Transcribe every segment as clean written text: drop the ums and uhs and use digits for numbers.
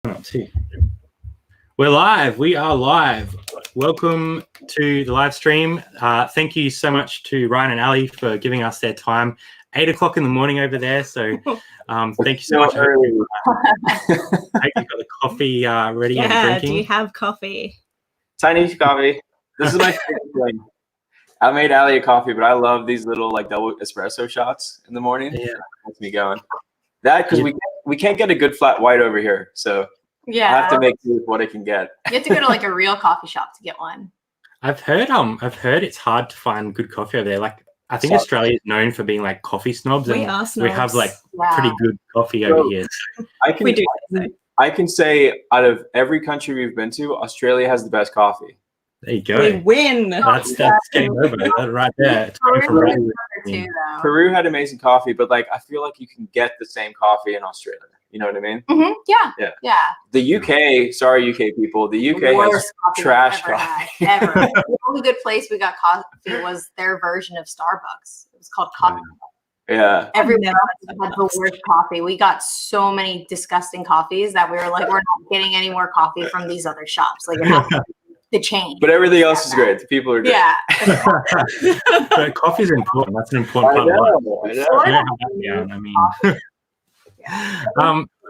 Up too. We're live. We are live. Welcome to the live stream. Thank you so much to Ryan and Alli for giving us their time. 8 o'clock in the morning over there. So thank you so much. I hope you've got the coffee ready and drinking. Do you have coffee? Tiny coffee. This is my favorite thing. I made Alli a coffee, but I love these little like double espresso shots in the morning. Yeah, gets me going. That because we can't get a good flat white over here, so yeah, I have to make do with what I can get. You have to go to like a real coffee shop to get one. I've heard it's hard to find good coffee over there. Like I think Australia is known for being like coffee snobs, and are snobs. we have like pretty good coffee over here. I can say out of every country we've been to, Australia has the best coffee. There you go. We win. That's game over. That right there. It's coming from Ralli. Peru had amazing coffee, but like I feel like you can get the same coffee in Australia. You know what I mean? Mm-hmm. Yeah. The UK, sorry UK people, the UK has trash coffee. Ever. The only good place we got coffee was their version of Starbucks. It was called Coffee. Yeah. Everyone had the worst coffee. We got so many disgusting coffees that we were like, we're not getting any more coffee from these other shops. Like it has to be the chain. But everything else is great. The people are great. Yeah. So coffee is important. That's an important part of life. I mean,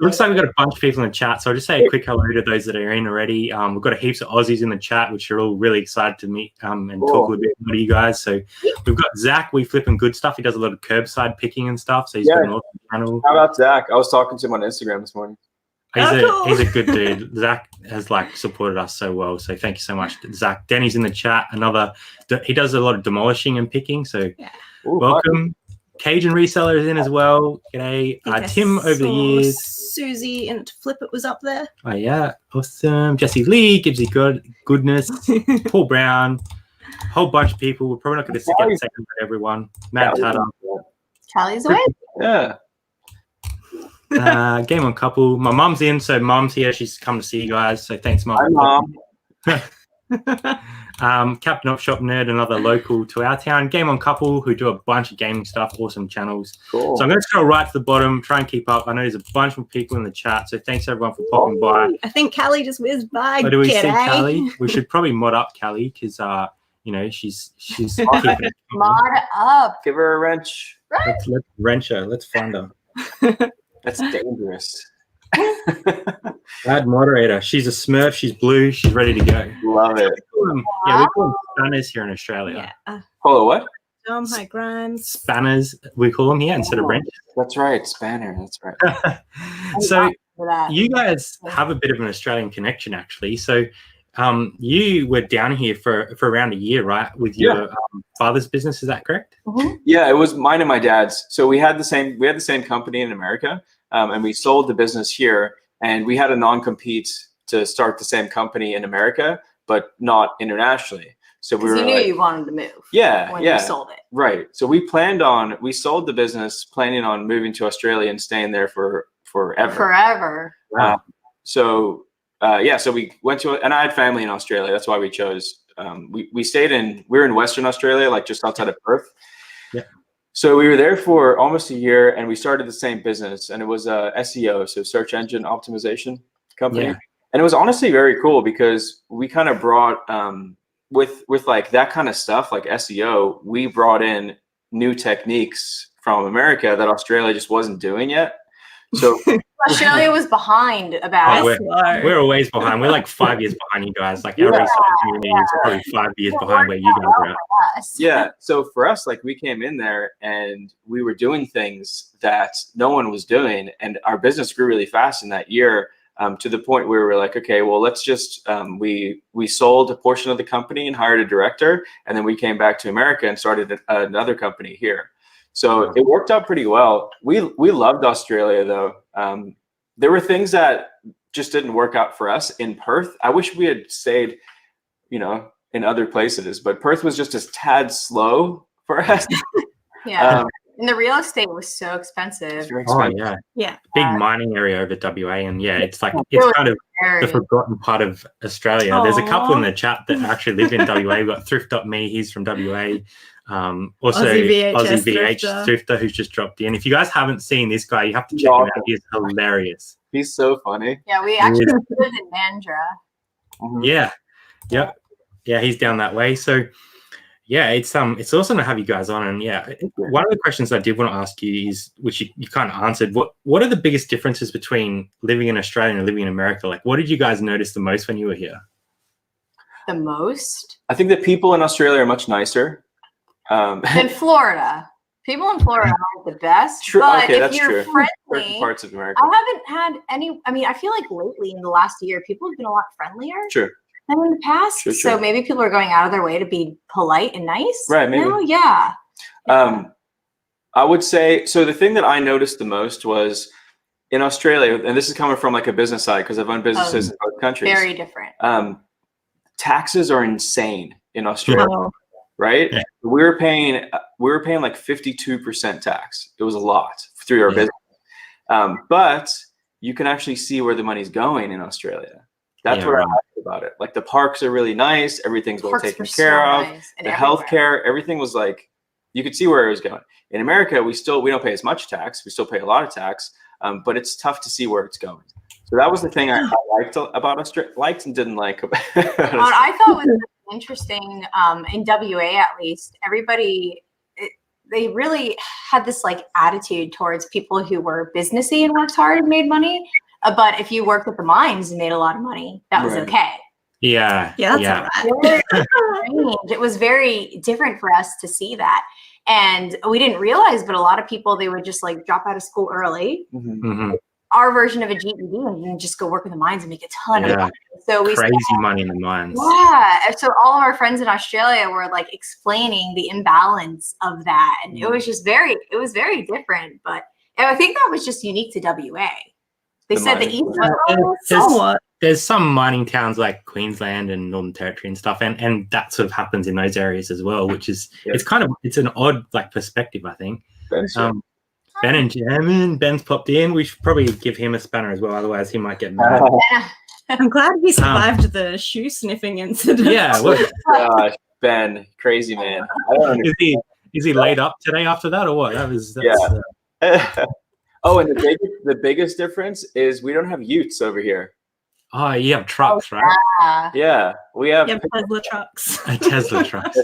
looks like we've got a bunch of people in the chat. So I'll just say a quick hello to those that are in already. We've got heaps of Aussies in the chat, which are all really excited to meet and talk a little bit more to you guys. So we've got Zach. We flipping good stuff. He does a lot of curbside picking and stuff. So he's got an awesome channel. How about Zach? I was talking to him on Instagram this morning. He's a good dude. Zach has like supported us so well. So thank you so much, Zach. Danny's in the chat. He does a lot of demolishing and picking. So welcome. Cajun Reseller is in as well. G'day. Tim over the years. Susie and Flip It was up there. Oh yeah, awesome. Jesse Lee, Gibbsy Goodness, Paul Brown, a whole bunch of people. We're probably not going to get a second for everyone. Matt Tatter. Callie's away. Yeah. Game on Couple. My mum's in, so mum's here. She's come to see you guys. So thanks, Mum. Hi, Mom. Captain Op Shop Nerd, another local to our town. Game on Couple, who do a bunch of gaming stuff, awesome channels. Cool. So I'm going to scroll right to the bottom, try and keep up. I know there's a bunch of people in the chat, so thanks everyone for popping by. I think Callie just whizzed by. Oh, do we see Callie? We should probably mod up Callie because she's keeping it. Mod up. Give her a wrench. Let's wrench her. Let's find her. That's dangerous. Add moderator. She's a Smurf. She's blue. She's ready to go. Love it. We call them spanners here in Australia. Yeah. Hold on, what? Hi, Grimes. Spanners, we call them here instead of wrench. That's right, spanner. That's right. So you guys have a bit of an Australian connection, actually. So you were down here for around a year, right, with your father's business? Is that correct? Mm-hmm. Yeah, it was mine and my dad's. So we had the same company in America, and we sold the business here, and we had a non-compete to start the same company in America, but not internationally. So we knew you wanted to move. When you sold it. Right. So we sold the business planning on moving to Australia and staying there forever. Forever. So we went to, and I had family in Australia. That's why we chose. We're in Western Australia, like just outside of Perth. Yeah. So we were there for almost a year, and we started the same business, and it was SEO, so search engine optimization company. Yeah. And it was honestly very cool because we kind of brought, with like that kind of stuff, like SEO, we brought in new techniques from America that Australia just wasn't doing yet. So Australia was behind about. We're always behind. We're like 5 years behind you guys. Like our research community is probably 5 years behind where you guys are at. Yeah. So for us, like we came in there and we were doing things that no one was doing, and our business grew really fast in that year. To the point where we were like, okay, well, let's just, we sold a portion of the company and hired a director. And then we came back to America and started another company here. So it worked out pretty well. We loved Australia though. There were things that just didn't work out for us in Perth. I wish we had stayed, in other places, but Perth was just a tad slow for us. Yeah. And the real estate was so expensive. It's very expensive. Oh, yeah. Big mining area over WA. And yeah, it's like, it's kind of the forgotten part of Australia. There's a couple in the chat that actually live in WA. We've got Thrift.me, he's from WA. Also, Aussie VH Thrifter, who's just dropped in. If you guys haven't seen this guy, you have to check him out. He's hilarious. He's so funny. Yeah, we actually lived in Mandra. Mhm. Yeah. Yep. Yeah, he's down that way. So yeah, it's awesome to have you guys on. And yeah, one of the questions I did want to ask you is, which you kind of answered, what are the biggest differences between living in Australia and living in America? Like, what did you guys notice the most when you were here? The most? I think that people in Australia are much nicer. In Florida. People in Florida aren't the best. True. But Okay, if that's you're true. friendly, Certain parts of America. I haven't had any. I mean, I feel like lately in the last year, people have been a lot friendlier Sure. than in the past. Sure. So maybe people are going out of their way to be polite and nice. Right, maybe. No, yeah. I would say, so the thing that I noticed the most was in Australia, and this is coming from like a business side because I've owned businesses in both countries. Very different. Taxes are insane in Australia, Oh, right? Yeah. We were paying like 52% tax. It was a lot through our business. But you can actually see where the money's going in Australia. That's what I like about it. Like the parks are really nice. Everything's well taken care of. The healthcare, everything was like, you could see where it was going. In America, we don't pay as much tax. We still pay a lot of tax, but it's tough to see where it's going. So that was the thing I liked about Australia, liked and didn't like about What I thought was interesting, in WA at least, everybody, they really had this like attitude towards people who were businessy and worked hard and made money. But if you worked at the mines and made a lot of money, that was okay. Yeah. yeah, that's all right. It was very different for us to see that. And we didn't realize, but a lot of people, they would just like drop out of school early. Mm-hmm. Our version of a GED and just go work in the mines and make a ton of money. So we crazy money in the mines. Yeah. And so all of our friends in Australia were like explaining the imbalance of that. And it was just very different. But I think that was just unique to WA. They said the East Somewhat. There's some mining towns like Queensland and Northern Territory and stuff, and that sort of happens in those areas as well, which is it's an odd like perspective, I think. Ben and Jasmin, Ben's popped in. We should probably give him a spanner as well, otherwise he might get mad. I'm glad he survived the shoe sniffing incident. Yeah, Gosh, Ben, crazy man. I don't understand. is he laid up today after that or what? That's Oh, and the biggest difference is we don't have utes over here. Oh, you have trucks, right? Yeah, we have Tesla trucks. Tesla trucks.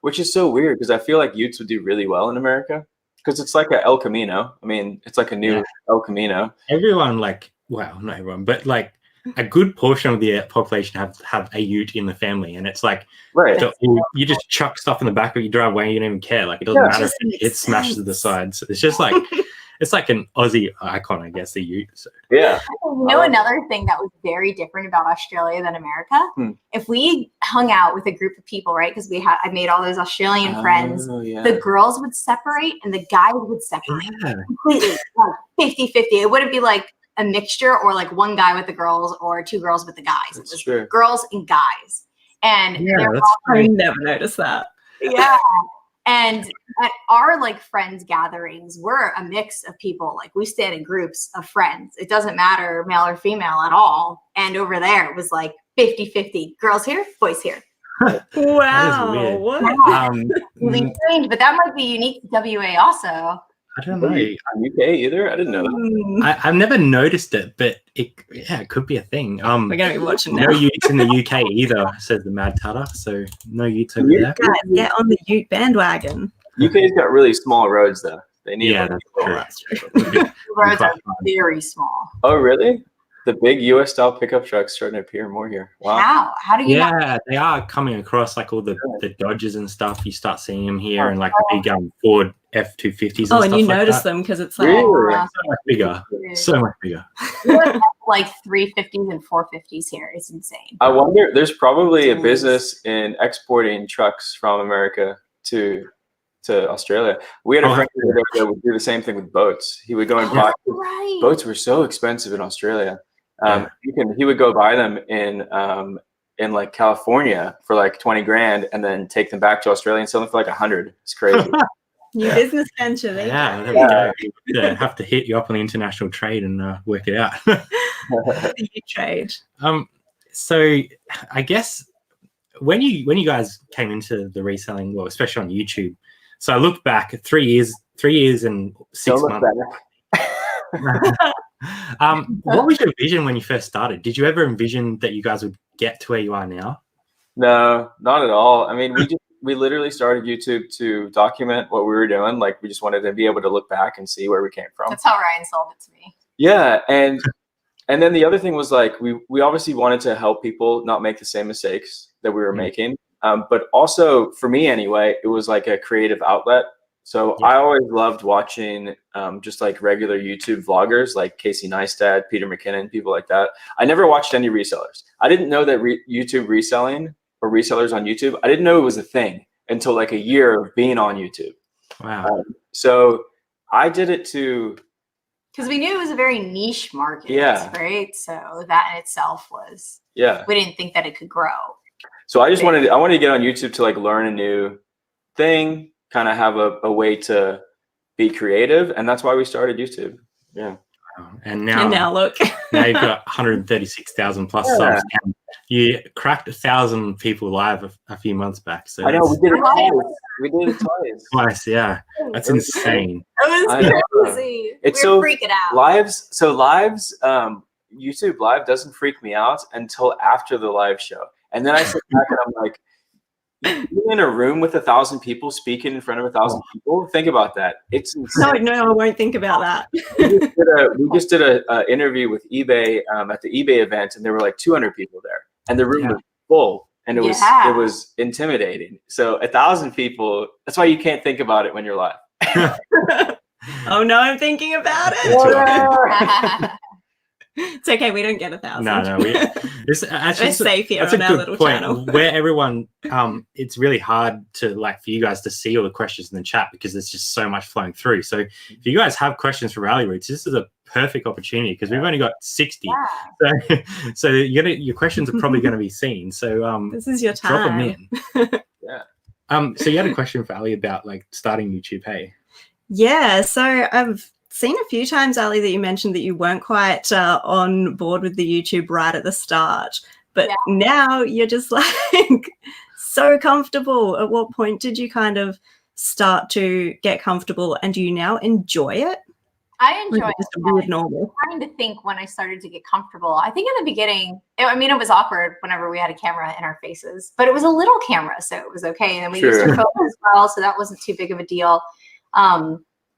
Which is so weird because I feel like utes would do really well in America because it's like a El Camino. I mean, it's like a new El Camino. Everyone, like, well, not everyone, but like a good portion of the population have a ute in the family, and it's like, so you just chuck stuff in the back of your driveway, you don't even care. Like, it doesn't matter if it smashes the sides. It's just like. It's like an Aussie icon, I guess, the ute. So. Yeah. You know, another thing that was very different about Australia than America, if we hung out with a group of people, right? Because I made all those Australian friends, the girls would separate and the guys would separate completely, like 50-50. It wouldn't be like a mixture or like one guy with the girls or two girls with the guys. It was girls and guys. And I never noticed that. Yeah. And at our like friends gatherings, we're a mix of people. Like we stand in groups of friends. It doesn't matter male or female at all. And over there it was like 50-50. Girls here, boys here. Wow. What? Really strange, but that might be unique to WA also. I don't know. UK either? I didn't know that. I've never noticed it, but it could be a thing. We're going to be watching now. No utes in the UK either, says the Mad Tutter. So no utes over there. Guys, get on the ute bandwagon. UK's got really small roads though. They need that's true. The roads are very small. Oh really? The big US style pickup trucks starting to appear more here. Wow. How do you they are coming across like all the Dodges and stuff. You start seeing them here and like the big Ford F-250s. And you notice them because it's like really? So much bigger. So much bigger. Like 350s and 450s here. It's insane. I wonder, there's probably a business in exporting trucks from America to Australia. We had a friend that would do the same thing with boats. He would go and buy boats were so expensive in Australia. He would go buy them in like California for like 20 grand and then take them back to Australia and sell them for like 100. It's crazy. New business venture. There we go. Yeah, have to hit you up on the international trade and work it out. You trade. So I guess when you guys came into the reselling, well, especially on YouTube. So I looked back at 3 years and 6 months. What was your vision when you first started? Did you ever envision that you guys would get to where you are now? No, not at all. I mean, we literally started YouTube to document what we were doing. Like, we just wanted to be able to look back and see where we came from. That's how Ryan sold it to me. Yeah, and then the other thing was like we obviously wanted to help people not make the same mistakes that we were making. But also for me anyway, it was like a creative outlet. So I always loved watching just like regular YouTube vloggers like Casey Neistat, Peter McKinnon, people like that. I never watched any resellers. I didn't know that YouTube reselling or resellers on YouTube, I didn't know it was a thing until like a year of being on YouTube. Wow. So I did it to... Because we knew it was a very niche market, right? So that in itself was... Yeah. We didn't think that it could grow. So I wanted to get on YouTube to like learn a new thing, kind of have a way to be creative, and that's why we started YouTube. Yeah. And now look, now you've got 136,000 plus subs. And you cracked 1,000 people live a few months back. So I know we did it twice. We did it twice. Twice, yeah. That's insane. It was crazy. It's we were freaking out. Lives, YouTube Live doesn't freak me out until after the live show, and then I sit back and I'm like, you're in a room with 1,000 people speaking in front of 1,000 people. Think about that. It's insane. No, I won't think about that. we just did a interview with eBay at the eBay event, and there were like 200 people there, and the room was full, and it was intimidating. So 1,000 people. That's why you can't think about it when you're live. Oh no, I'm thinking about it. It's okay, we don't get 1,000. No, it's actually we're safe here on our little channel. Where everyone, it's really hard to like for you guys to see all the questions in the chat because there's just so much flowing through. So if you guys have questions for Ralli Roots, this is a perfect opportunity because we've only got 60. Yeah. So your questions are probably going to be seen. So this is your time. Drop them in. So you had a question for Alli about like starting YouTube, hey? Yeah, so I've seen a few times, Alli, that you mentioned that you weren't quite on board with the YouTube right at the start, but now you're just like so comfortable. At what point did you kind of start to get comfortable, and do you now enjoy it? I enjoy it. Just a weird normal. I'm trying to think when I started to get comfortable. I think in the beginning, it was awkward whenever we had a camera in our faces, but it was a little camera, so it was okay. And we used your phone as well, so that wasn't too big of a deal.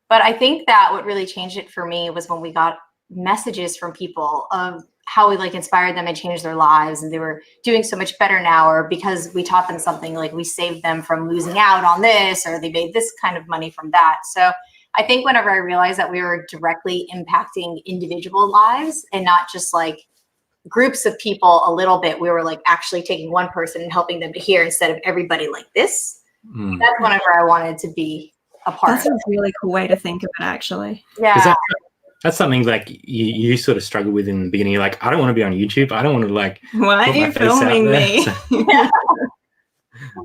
But I think that what really changed it for me was when we got messages from people of how we like inspired them and changed their lives, and they were doing so much better now, or because we taught them something, like we saved them from losing out on this, or they made this kind of money from that. So I think whenever I realized that we were directly impacting individual lives and not just like groups of people a little bit, we were like actually taking one person and helping them to hear instead of everybody like this. That's whenever I wanted to be a part. That's a really cool way to think of it, actually. Yeah. That's something like you sort of struggle with in the beginning. You're like, I don't want to be on YouTube. I don't want to like. Why are you filming me?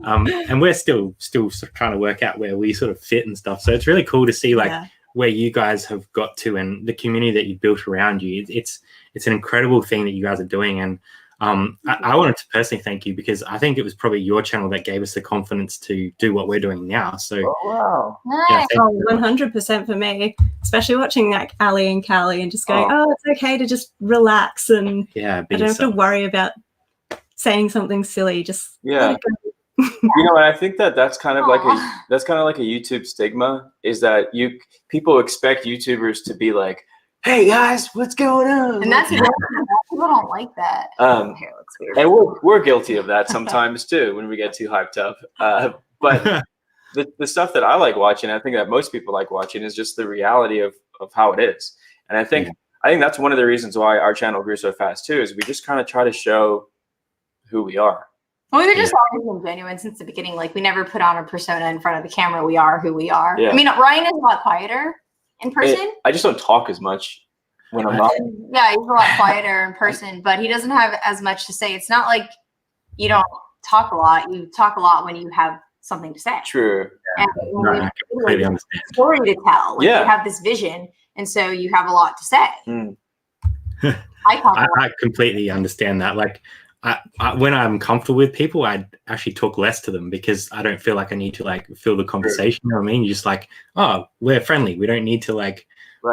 And we're still sort of trying to work out where we sort of fit and stuff. So it's really cool to see like where you guys have got to and the community that you built around you. It's an incredible thing that you guys are doing. And I wanted to personally thank you because I think it was probably your channel that gave us the confidence to do what we're doing now. So, nice. 100% for me, especially watching like Alli and Callie and just going, it's okay to just relax and I don't have to worry about saying something silly. Just let it go. And I think that's kind of like a YouTube stigma, is that people expect YouTubers to be like, hey guys, what's going on? And that's people don't like that. Hair looks weird. And we're guilty of that sometimes too when we get too hyped up. But the stuff that I like watching, I think that most people like watching, is just the reality of how it is. And I think that's one of the reasons why our channel grew so fast too, is we just kind of try to show who we are. Well, we were just always been genuine since the beginning. Like we never put on a persona in front of the camera. We are who we are. Yeah. I mean, Ryan is a lot quieter in person. I just don't talk as much when I'm not. Yeah, he's a lot quieter in person, but he doesn't have as much to say. It's not like you don't talk a lot. You talk a lot when you have something to say. True. And I completely understand. Story to tell. Like you have this vision, and so you have a lot to say. I completely understand that. Like, when I'm comfortable with people, I actually talk less to them because I don't feel like I need to like fill the conversation. You know what I mean? You're just like, oh, we're friendly. We don't need to like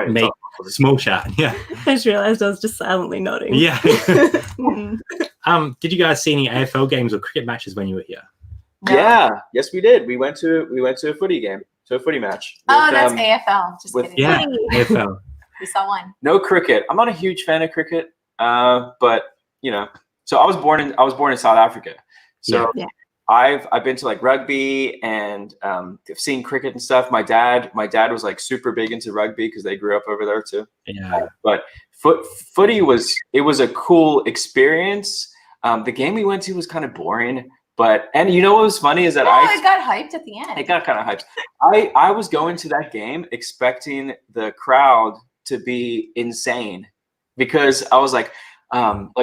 make Small chat. Yeah. I just realized I was just silently nodding. Yeah. Mhm. Did you guys see any AFL games or cricket matches when you were here? No. Yeah, yes, we did. We went to a footy game, to a footy match. Oh, with, that's AFL. Just with- kidding. Yeah, AFL. We saw one. No cricket. I'm not a huge fan of cricket, but you know. So I was born in South Africa. So Yeah. I've been to like rugby and I've seen cricket and stuff. My dad was like super big into rugby because they grew up over there too. Yeah. But footy was a cool experience. The game we went to was kind of boring, and you know what was funny is that it got hyped at the end. it got kind of hyped. I was going to that game expecting the crowd to be insane because I was like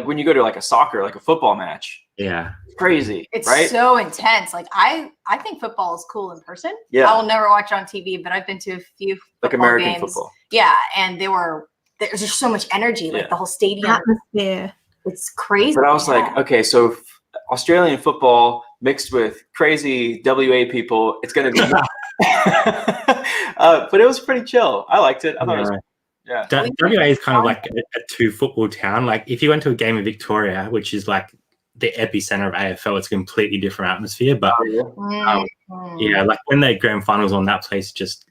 when you go to like a soccer, like a football match, Yeah. crazy, It's right? so intense. Like I think football is cool in person. Yeah. I will never watch it on TV, but I've been to a few Like football American games. football. Yeah, and there's just so much energy. Like Yeah. the whole stadium, Atmosphere. it's crazy. But I was Yeah. like, okay, so Australian football mixed with crazy WA people, it's gonna be. But it was pretty chill. I liked it. I thought it was. Yeah. WA is kind of like a two football town. Like if you went to a game in Victoria, which is like the epicenter of AFL, it's a completely different atmosphere. But Oh, yeah. yeah, like when they grand finals on, that place just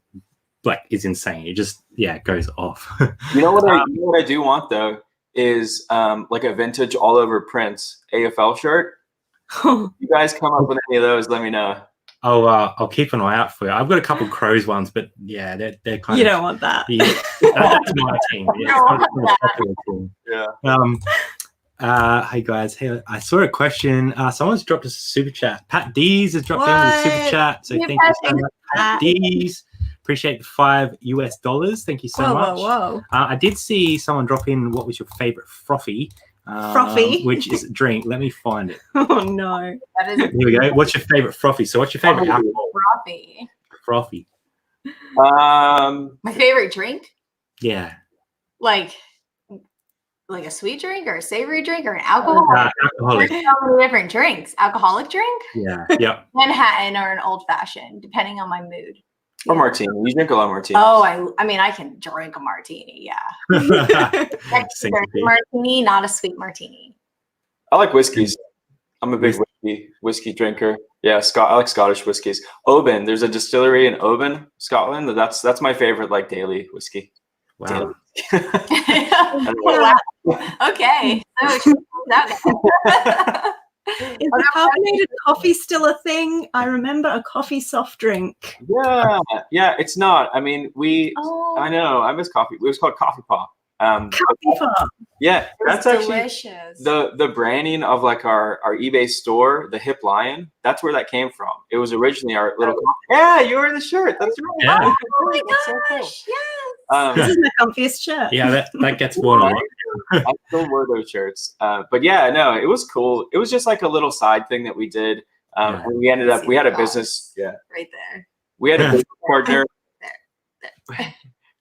like is insane. It just goes off. You know what I do want though is like a vintage all over Prince AFL shirt. Oh, You guys come up with any of those? Let me know. I'll keep an eye out for you. I've got a couple Crows ones, but yeah, they're kind you of. don't want that. Yeah, that's my team. Yeah, it's not a popular team. Yeah. Hey guys, hey, I saw a question. Someone's dropped us a super chat. Pat Dees has dropped in with a super What? chat. So Yeah, thank you so Pat much, Pat Dees. Appreciate the $5. Thank you so much. Whoa. I did see someone drop in. What was your favorite frothy? Frothy? Which is a drink. Let me find it. Oh no. That is Here we go. What's your favorite frothy? So, what's your favorite alcohol? frothy. Frothy. My favorite drink, Yeah. like a sweet drink or a savory drink or an alcohol. Alcoholic. There's so many different drinks. Alcoholic drink, Yeah. Yep. Manhattan, or an old fashioned, depending on my mood. Or martini. You drink a lot of martini. Oh, I mean, I can drink a martini. Yeah, That's a Syncopy. martini, not a sweet martini. I like whiskeys. I'm a big whiskey drinker. Yeah, I like Scottish whiskeys. Oban, there's a distillery in Oban, Scotland. That's my favorite like daily whiskey. Wow. Wow. Okay, so that guy. Is carbonated coffee still a thing? I remember a coffee soft drink. Yeah, it's not. I mean, Oh, I know, I miss coffee. It was called Coffee Pop. Coffee pop. Yeah, that's actually delicious. the branding of like our eBay store, the Hip Lion. That's where that came from. It was originally our little. Yeah, you were in the shirt. That's right. Yeah. Oh my That's so cool. gosh! Yes. This is my comfiest shirt. Yeah, that gets worn a lot. I still wore those shirts. But yeah, no, it was cool. It was just like a little side thing that we did. And we ended up, we had a business. Yeah. Right there. We had a business partner.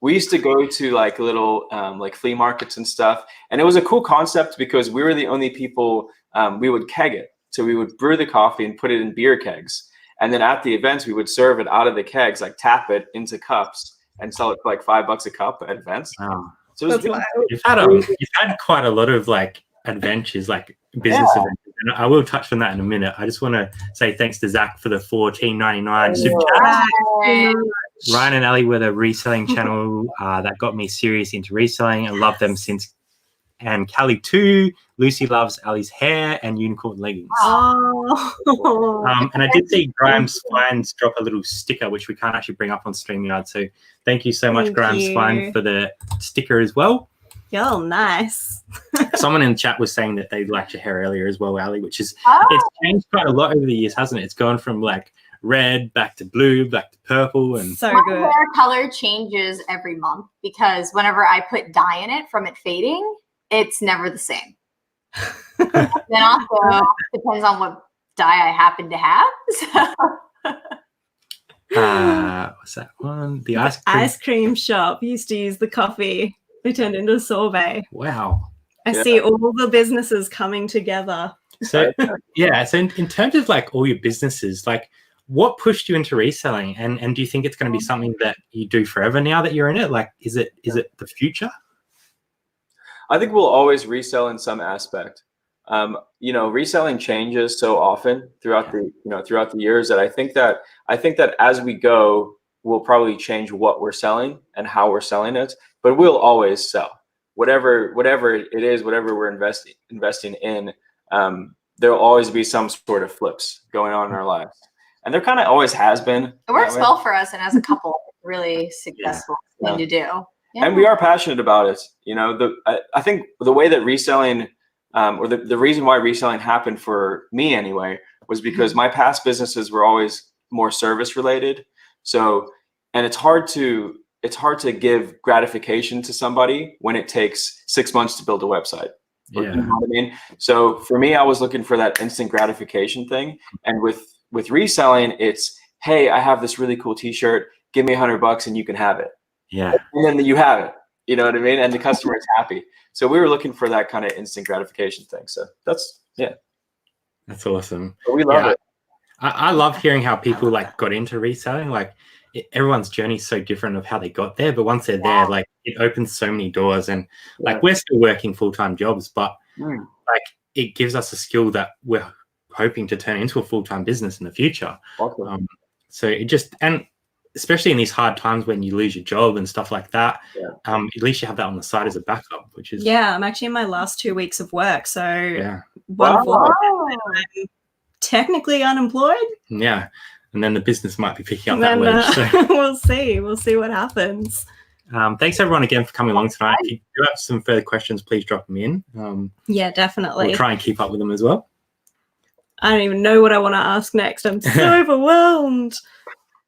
We used to go to like little like flea markets and stuff. And it was a cool concept because we were the only people, we would keg it. So we would brew the coffee and put it in beer kegs. And then at the events, we would serve it out of the kegs, like tap it into cups and sell it for like $5 a cup at events. Wow. So it was really You've had quite a lot of like adventures, like business adventures. And I will touch on that in a minute. I just want to say thanks to Zach for the $14.99 super chat. Ryan and Alli were the reselling channel that got me serious into reselling. I love them since. And Callie too. Lucy loves Ali's hair and unicorn leggings. Oh. And I did see Graham Spines drop a little sticker, which we can't actually bring up on StreamYard. So thank you so much, Thank Graham you. Spine, for the sticker as well. Yo, nice. Someone in the chat was saying that they liked your hair earlier as well, Ali, which is Oh, it's changed quite a lot over the years, hasn't it? It's gone from like red back to blue, back to purple, and So my good. hair color changes every month because whenever I put dye in it from it fading, it's never the same. Then also depends on what dye I happen to have. So. What's that one? The Ice cream shop used to use the coffee. They turned into a sorbet. Wow. I see all the businesses coming together. So yeah, so in terms of like all your businesses, like what pushed you into reselling, and do you think it's going to be something that you do forever now that you're in it? Like, is it the future? I think we'll always resell in some aspect. Reselling changes so often throughout the years that I think that as we go, we'll probably change what we're selling and how we're selling it, but we'll always sell whatever it is, whatever we're investing in. There'll always be some sort of flips going on in our lives, and there kind of always has been. It works well for us, and as a couple, really successful thing to do. Yeah. And we are passionate about it. I think the way that reselling, or the reason why reselling happened for me anyway, was because my past businesses were always more service related. So, and it's hard to give gratification to somebody when it takes 6 months to build a website. Yeah. You know what I mean? So for me, I was looking for that instant gratification thing. And with reselling, it's, hey, I have this really cool t-shirt, give me $100 and you can have it. Yeah. And then you have it, you know what I mean? And the customer is happy. So we were looking for that kind of instant gratification thing. So that's awesome. But we love it. I love hearing how people like got into reselling. Like everyone's journey is so different of how they got there, but once they're there, like it opens so many doors. And like we're still working full-time jobs, but like it gives us a skill that we're hoping to turn into a full-time business in the future. Awesome. So it just, and especially in these hard times when you lose your job and stuff like that, at least you have that on the side as a backup, which is I'm actually in my last 2 weeks of work, so I'm technically unemployed. Yeah, and then the business might be picking up that wage. So. We'll see what happens. Thanks everyone again for coming along tonight. If you do have some further questions, please drop them in. Yeah, definitely. We'll try and keep up with them as well. I don't even know what I want to ask next. I'm so overwhelmed.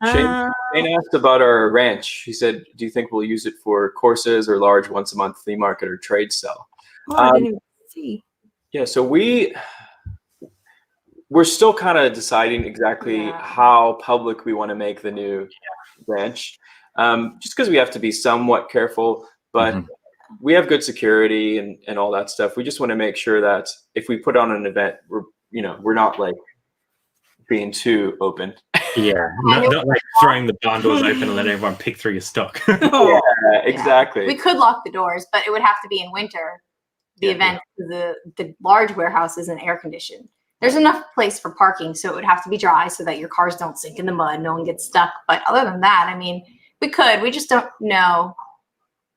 Shane asked about our ranch. He said, do you think we'll use it for courses or large once-a-month flea market or trade sale? I didn't even see. Yeah, so we're still kind of deciding exactly how public we want to make the new ranch, just because we have to be somewhat careful, but we have good security and all that stuff. We just want to make sure that if we put on an event, we're not like being too open. Yeah, not like throwing the barn doors open and let everyone pick through your stock. Yeah, exactly. We could lock the doors, but it would have to be in winter. The event, the large warehouse isn't air conditioned. There's enough place for parking, so it would have to be dry so that your cars don't sink in the mud, no one gets stuck. But other than that, I mean, we could. We just don't know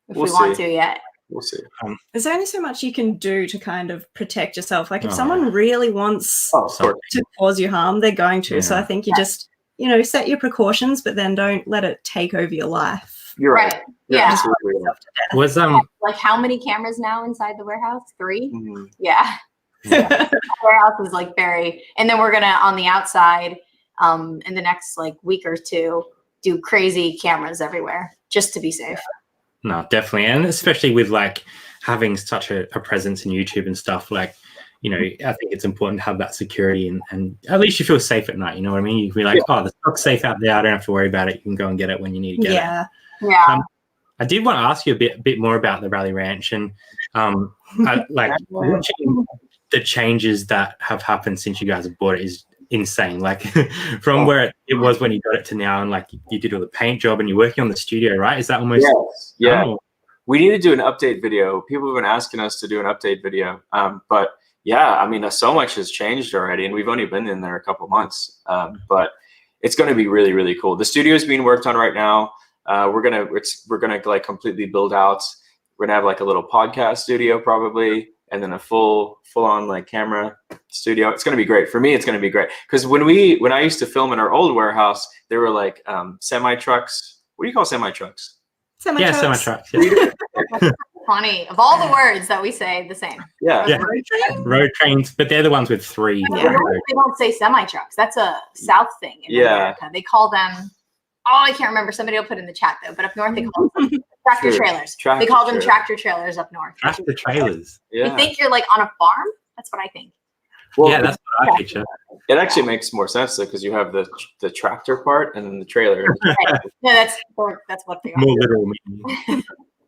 if we want to yet. We'll see. There's only so much you can do to kind of protect yourself. Like if someone really wants to cause you harm, they're going to. So I think you just, set your precautions, but then don't let it take over your life. You're right. Yeah. Was like how many cameras now inside the warehouse? 3? Mm-hmm. Yeah. The warehouse is like very, and then we're gonna on the outside, in the next like week or two, do crazy cameras everywhere just to be safe. No, definitely, and especially with like having such a presence in YouTube and stuff, like I think it's important to have that security and at least you feel safe at night. You know what I mean? You can be like, oh, the stock's safe out there. I don't have to worry about it. You can go and get it when you need to get it. Yeah. I did want to ask you a bit more about the Ralli Ranch and watching the changes that have happened since you guys have bought it is insane. Like from where it was when you got it to now, and like you did all the paint job and you're working on the studio, right? Is that almost? Yes. Yeah. We need to do an update video. People have been asking us to do an update video. But yeah, I mean, so much has changed already, and we've only been in there a couple months. But it's going to be really, really cool. The studio is being worked on right now. We're gonna like completely build out. We're gonna have like a little podcast studio probably, and then a full on like camera studio. It's gonna be great. For me, it's gonna be great because when I used to film in our old warehouse, there were like semi trucks. What do you call semi trucks? Semi trucks. Yeah. Funny. Of all the words that we say, the same. Yeah. Road trains, but they're the ones with 3. Yeah. They don't say semi trucks. That's a South thing in America. They call them. Oh, I can't remember. Somebody will put in the chat though. But up north, they call them tractor trailers. They call them tractor trailers up north. Tractor trailers. Yeah. You think you're like on a farm? That's what I think. Well, yeah, that's what I picture. It actually makes more sense though because you have the tractor part and then the trailer. Right. No, that's what they are. More literal meaning.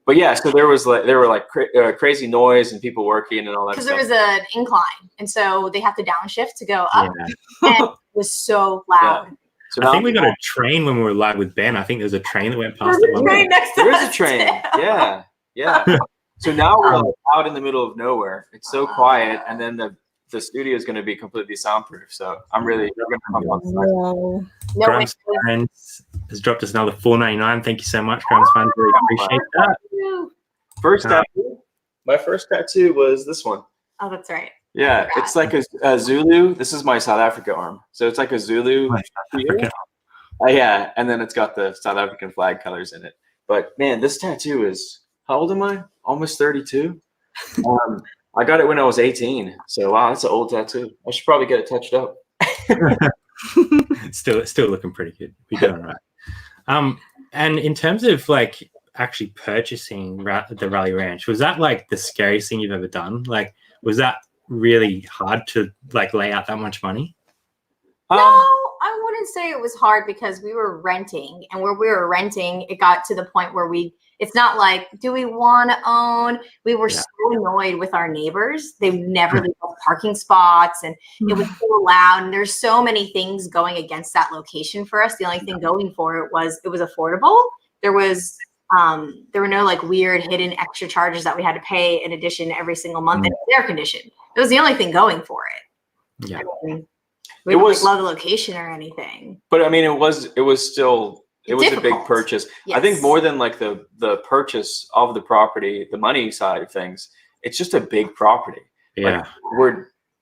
But yeah, so there were crazy noise and people working and all that. Because there was an incline, and so they have to downshift to go up, and it was so loud. So I think we got a train when we were live with Ben. I think there's a train that went past it. There is a train. Yeah. Yeah. So now we're like out in the middle of nowhere. It's so quiet, and then the studio is going to be completely soundproof. So I'm really going to come on. Grams Finds has dropped us another $4.99. Thank you so much, Grams Finds. Really appreciate that. First tattoo. My first tattoo was this one. Oh, that's right. Yeah, it's like a Zulu. This is my South Africa arm. So it's like a Zulu. Yeah, and then it's got the South African flag colors in it. But man, this tattoo is, how old am I? Almost 32. I got it when I was 18. So wow, that's an old tattoo. I should probably get it touched up. Still looking pretty good. We did all right. And in terms of like actually purchasing the Ralli Ranch, was that like the scariest thing you've ever done? Like, was that really hard to like lay out that much money? No, I wouldn't say it was hard because we were renting, and where we were renting, it got to the point where it's not like, do we want to own? We were so annoyed with our neighbors. They never leave us parking spots, and it was so loud. And there's so many things going against that location for us. The only thing going for it was affordable. There were no like weird hidden extra charges that we had to pay in addition every single month. And it was air conditioned. It was the only thing going for it. Yeah. I mean, we didn't love the location or anything. But I mean, it was still a big purchase. Yes. I think more than like the purchase of the property, the money side of things, it's just a big property. Yeah. Like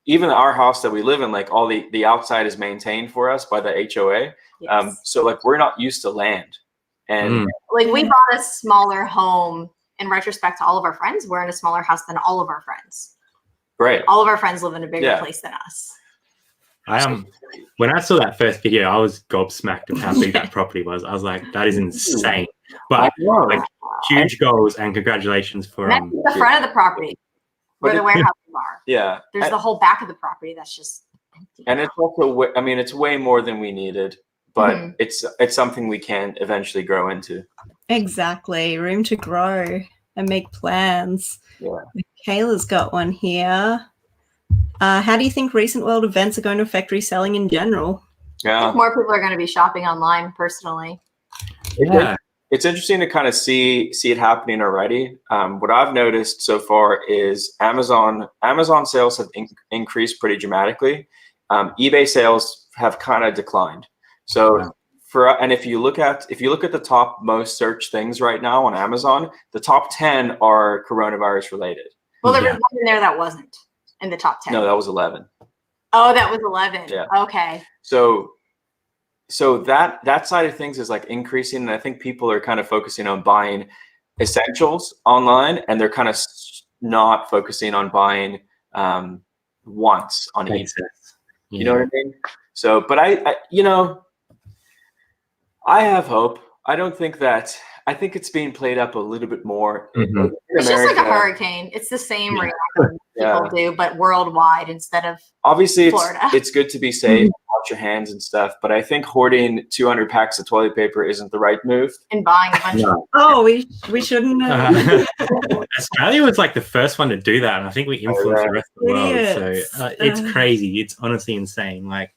even our house that we live in, like all the outside is maintained for us by the HOA. Yes. So like we're not used to land. And like we bought a smaller home. In retrospect to all of our friends, we're in a smaller house than all of our friends. Right. All of our friends live in a bigger place than us. When I saw that first video, I was gobsmacked of how big that property was. I was like, that is insane. But like, huge goals, and congratulations for the front of the property where the warehouses are. Yeah. There's the whole back of the property that's just empty. And it's also, I mean, it's way more than we needed, but it's something we can eventually grow into. Exactly. Room to grow and make plans. Yeah. Kayla's got one here. How do you think recent world events are going to affect reselling in general? I think more people are going to be shopping online personally. Yeah. It's interesting to kind of see it happening already. What I've noticed so far is Amazon sales have increased pretty dramatically. eBay sales have kind of declined. So if you look at the top most searched things right now on Amazon, the top 10 are coronavirus related. Well, there was one in there that wasn't in the top 10. No, that was 11. Oh, that was 11. Yeah. Okay. So that side of things is like increasing, and I think people are kind of focusing on buying essentials online, and they're kind of not focusing on buying wants on eBay. You know what I mean? So, but I have hope. I think it's being played up a little bit more. It's just like a hurricane. It's the same reaction people do, but worldwide instead of obviously Florida. It's good to be safe, wash your hands and stuff, but I think hoarding 200 packs of toilet paper isn't the right move. And buying a bunch of we shouldn't have. Australia was like the first one to do that, and I think we influenced the rest of the world. So it's crazy. It's honestly insane. Like,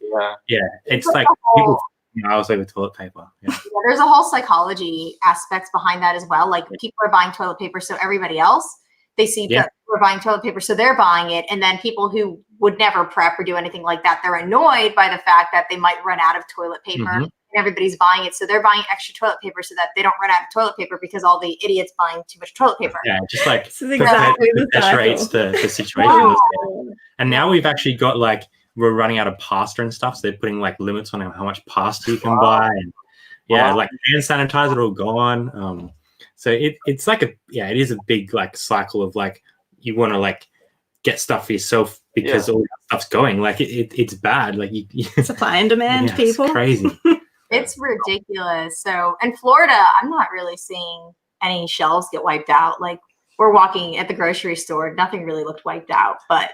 it's like people miles over toilet paper. Yeah. There's a whole psychology aspect behind that as well. Like people are buying toilet paper, so everybody else, they see that we're buying toilet paper, so they're buying it. And then people who would never prep or do anything like that, they're annoyed by the fact that they might run out of toilet paper and everybody's buying it. So they're buying extra toilet paper so that they don't run out of toilet paper because all the idiots buying too much toilet paper. Yeah, just like perpetuates the situation. And now we've actually got like, we're running out of pasta and stuff, so they're putting like limits on how much pasta you can buy, and like hand sanitizer all gone. So it's like it is a big like cycle of like you want to like get stuff for yourself because all that stuff's going. Like it's bad. Like supply and demand, people. It's crazy. It's ridiculous. So in Florida, I'm not really seeing any shelves get wiped out. Like we're walking at the grocery store, nothing really looked wiped out, but.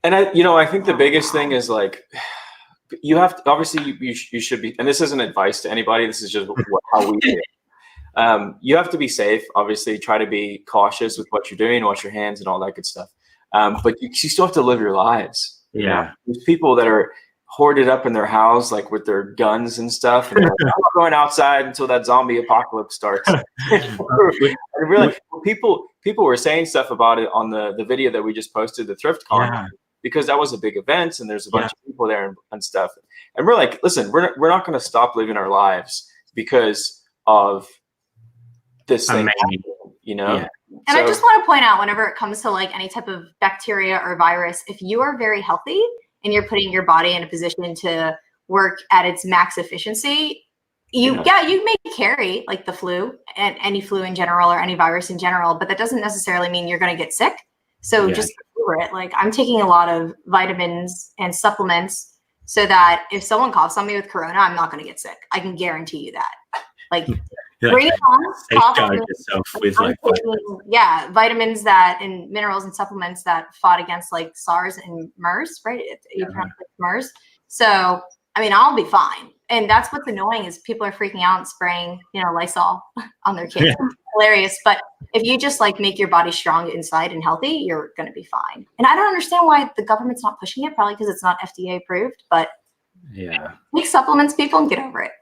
And I think the biggest thing is like, you have to, obviously you should be, and this isn't advice to anybody. This is just how we do it. You have to be safe. Obviously try to be cautious with what you're doing, wash your hands and all that good stuff. But you still have to live your lives. Yeah. There's people that are hoarded up in their house, like with their guns and stuff. And they're like, I'm not going outside until that zombie apocalypse starts. And really, people were saying stuff about it on the video that we just posted, the Thrift Con, because that was a big event and there's a bunch of people there and stuff. And we're like, listen, we're not going to stop living our lives because of this thing, you know? Yeah. And I just want to point out, whenever it comes to like any type of bacteria or virus, if you are very healthy and you're putting your body in a position to work at its max efficiency, you may carry like the flu and any flu in general or any virus in general, but that doesn't necessarily mean you're going to get sick. So just over it. Like, I'm taking a lot of vitamins and supplements so that if someone coughs on me with corona, I'm not going to get sick. I can guarantee you that. Like, bring it on. Safeguard yourself with like vitamins that and minerals and supplements that fought against like SARS and MERS, right? You pronounce it MERS. So, I mean, I'll be fine. And that's what's annoying is people are freaking out and spraying, Lysol on their kids. It's hilarious. But if you just like make your body strong inside and healthy, you're going to be fine. And I don't understand why the government's not pushing it. Probably because it's not FDA approved. But take supplements, people, and get over it.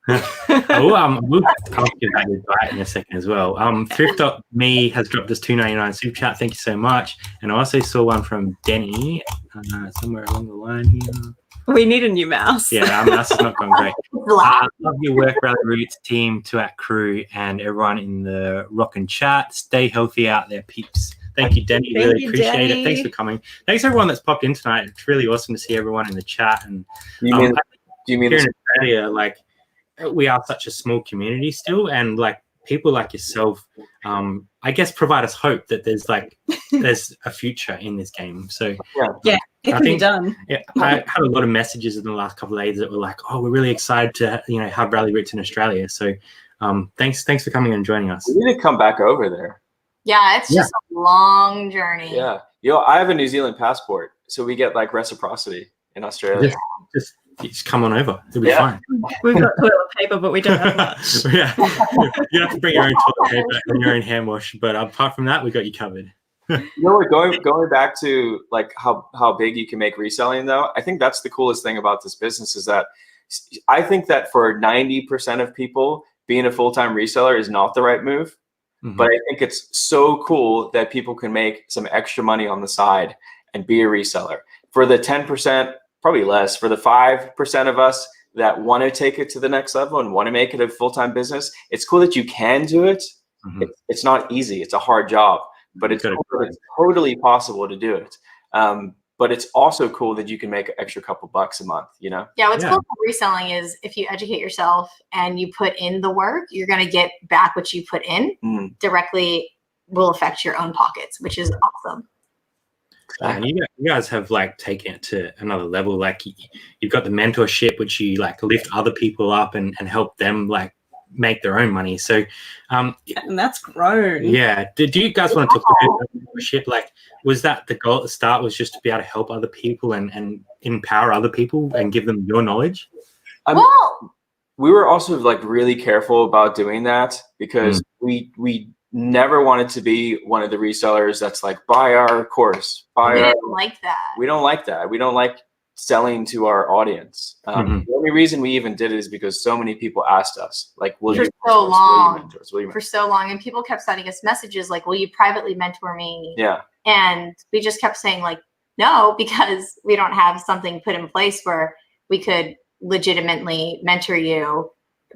I'll give that advice in a second as well. Thrift.me has dropped us $2.99 super chat. Thank you so much. And I also saw one from Denny somewhere along the line here. We need a new mouse. Yeah, our mouse is not going great. Love your work, Ralli Roots team, to our crew, and everyone in the rock and chat. Stay healthy out there, peeps. Thank you, Denny. Really appreciate it. Thanks for coming. Thanks everyone that's popped in tonight. It's really awesome to see everyone in the chat. And do you mean here in Australia, like, we are such a small community still, and like people like yourself, I guess, provide us hope that there's a future in this game. So it can be done. Yeah, I had a lot of messages in the last couple of days that were like, "Oh, we're really excited to have Ralli Roots in Australia." So, thanks for coming and joining us. We need to come back over there. Yeah, it's just a long journey. Yeah, I have a New Zealand passport, so we get like reciprocity in Australia. Just come on over. It'll be fine. We've got toilet paper, but we don't have much. You have to bring your own toilet paper and your own hand wash. But apart from that, we got you covered. Going back to like how big you can make reselling, though, I think that's the coolest thing about this business is that I think that for 90% of people, being a full-time reseller is not the right move. Mm-hmm. But I think it's so cool that people can make some extra money on the side and be a reseller. For the 10%, probably less, for the 5% of us that want to take it to the next level and want to make it a full-time business, it's cool that you can do it. Mm-hmm. It's not easy. It's a hard job, but it's totally possible to do it. But it's also cool that you can make an extra couple bucks a month, Yeah, what's cool about reselling is if you educate yourself and you put in the work, you're going to get back what you put in directly will affect your own pockets, which is awesome. And you guys have like taken it to another level. Like you've got the mentorship, which you like lift other people up and help them like make their own money. So, and that's grown. Yeah. Do you guys want to talk about mentorship? Like, was that the goal at the start? Was just to be able to help other people and empower other people and give them your knowledge? We were also like really careful about doing that because we never wanted to be one of the resellers that's like, buy our course. We don't like that. We don't like that. We don't like selling to our audience. The only reason we even did it is because so many people asked us, like, will you mentor us? For so long. And people kept sending us messages like, will you privately mentor me? Yeah. And we just kept saying like, no, because we don't have something put in place where we could legitimately mentor you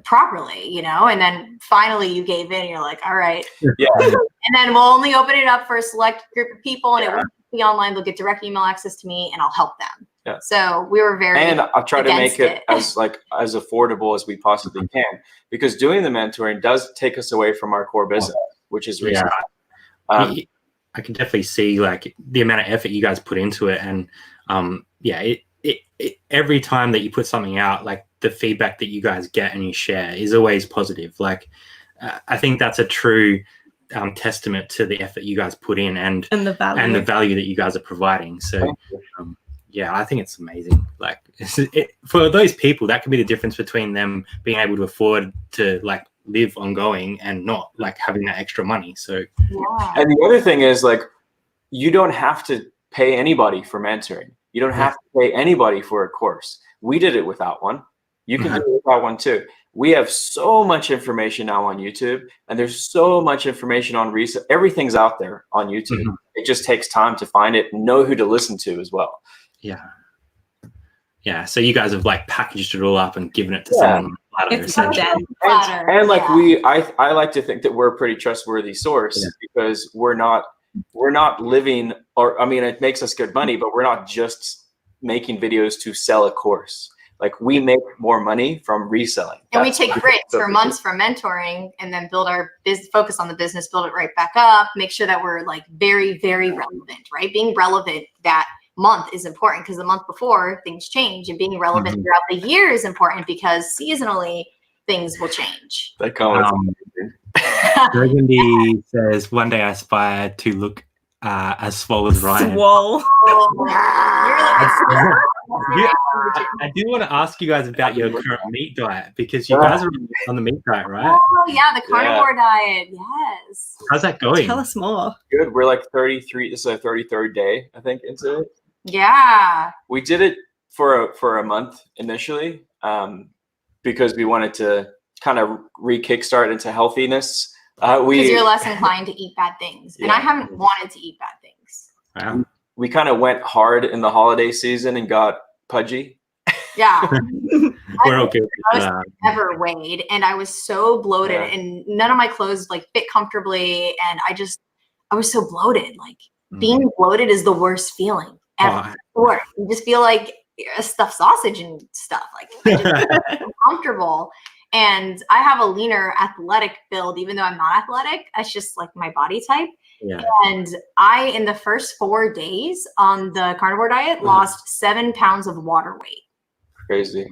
properly, and then finally you gave in. You're like, all right, and then we'll only open it up for a select group of people, and it won't be online. They'll get direct email access to me, and I'll help them. Yeah. So we were and I'll try to make it as affordable as we possibly can, because doing the mentoring does take us away from our core business, which is research. I can definitely see like the amount of effort you guys put into it, and every time that you put something out, like the feedback that you guys get and you share is always positive. Like, I think that's a true testament to the effort you guys put in and the value that you guys are providing. So, I think it's amazing. Like, for those people, that could be the difference between them being able to afford to like live ongoing and not like having that extra money. So, and the other thing is like, you don't have to pay anybody for mentoring. You don't have to pay anybody for a course. We did it without one. You can do it without one too. We have so much information now on YouTube, and there's so much information on resale. Everything's out there on YouTube. It just takes time to find it and know who to listen to as well. Yeah. Yeah. So you guys have like packaged it all up and given it to someone. And like I like to think that we're a pretty trustworthy source because we're not living, or I mean, it makes us good money, but we're not just making videos to sell a course. Like we make more money from reselling. And we take breaks for months from mentoring and then build our business, focus on the business, build it right back up, make sure that we're like very, very relevant, right? Being relevant that month is important because the month before things change, and being relevant throughout the year is important because seasonally things will change. That comments. Burgundy says, one day I aspire to look as swole as Ryan. Swole. I do want to ask you guys about your current meat diet because you guys are on the meat diet, right? Oh yeah, the carnivore diet. Yes. How's that going? Tell us more. Good. We're like 33. This is our 33rd day, I think, into it. Yeah. We did it for a month initially because we wanted to kind of re-kickstart into healthiness. Because you're less inclined to eat bad things, and I haven't wanted to eat bad things. Wow. We kind of went hard in the holiday season and got pudgy. Yeah. We're okay. I ever weighed, and I was so bloated, and none of my clothes like fit comfortably, and I was so bloated. Like being bloated is the worst feeling ever. You just feel like a stuffed sausage and stuff. Like I just uncomfortable. And I have a leaner athletic build, even though I'm not athletic. It's just like my body type. Yeah. And I, in the first 4 days on the carnivore diet, lost 7 pounds of water weight. Crazy.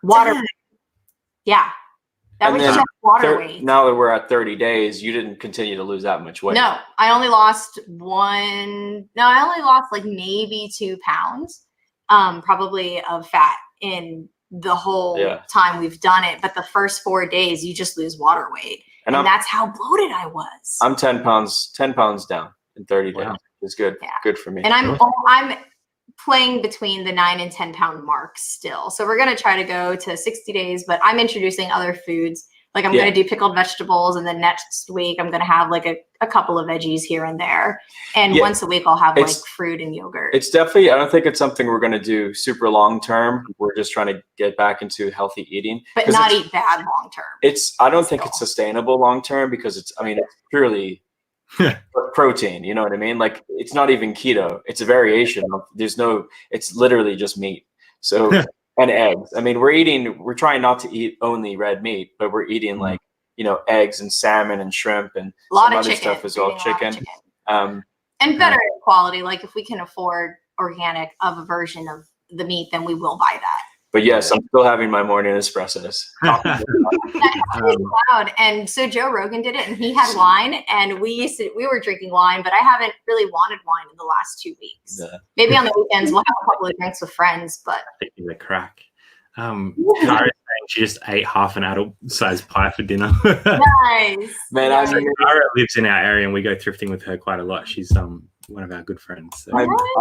Water weight. Yeah. That was just water weight. Now that we're at 30 days, you didn't continue to lose that much weight. No, I only lost like maybe 2 pounds, probably of fat in the whole time we've done it. But the first 4 days, you just lose water weight. And that's how bloated I was. I'm 10 pounds down in 30 days. It's good. Yeah. Good for me. And I'm playing between the 9 and 10 pound mark still. So we're going to try to go to 60 days, but I'm introducing other foods. Like I'm going to do pickled vegetables, and then next week I'm going to have like a couple of veggies here and there. And once a week I'll have like fruit and yogurt. It's definitely, I don't think it's something we're going to do super long term. We're just trying to get back into healthy eating. But not eat bad long term. I don't think it's sustainable long term because it's purely protein. You know what I mean? Like it's not even keto. It's a variation of, it's literally just meat. So and eggs. I mean, we're trying not to eat only red meat, but we're eating like, eggs and salmon and shrimp and some other stuff as well. Chicken. And better quality. Like if we can afford organic of a version of the meat, then we will buy that. But yes, I'm still having my morning espressos. Loud. And so Joe Rogan did it, and he had wine, and we were drinking wine, but I haven't really wanted wine in the last 2 weeks. Yeah. Maybe on the weekends we'll have a couple of drinks with friends, but I think it's a crack. Kara's saying she just ate half an adult-sized pie for dinner. Nice. Man, Kara lives in our area, and we go thrifting with her quite a lot. She's one of our good friends. So.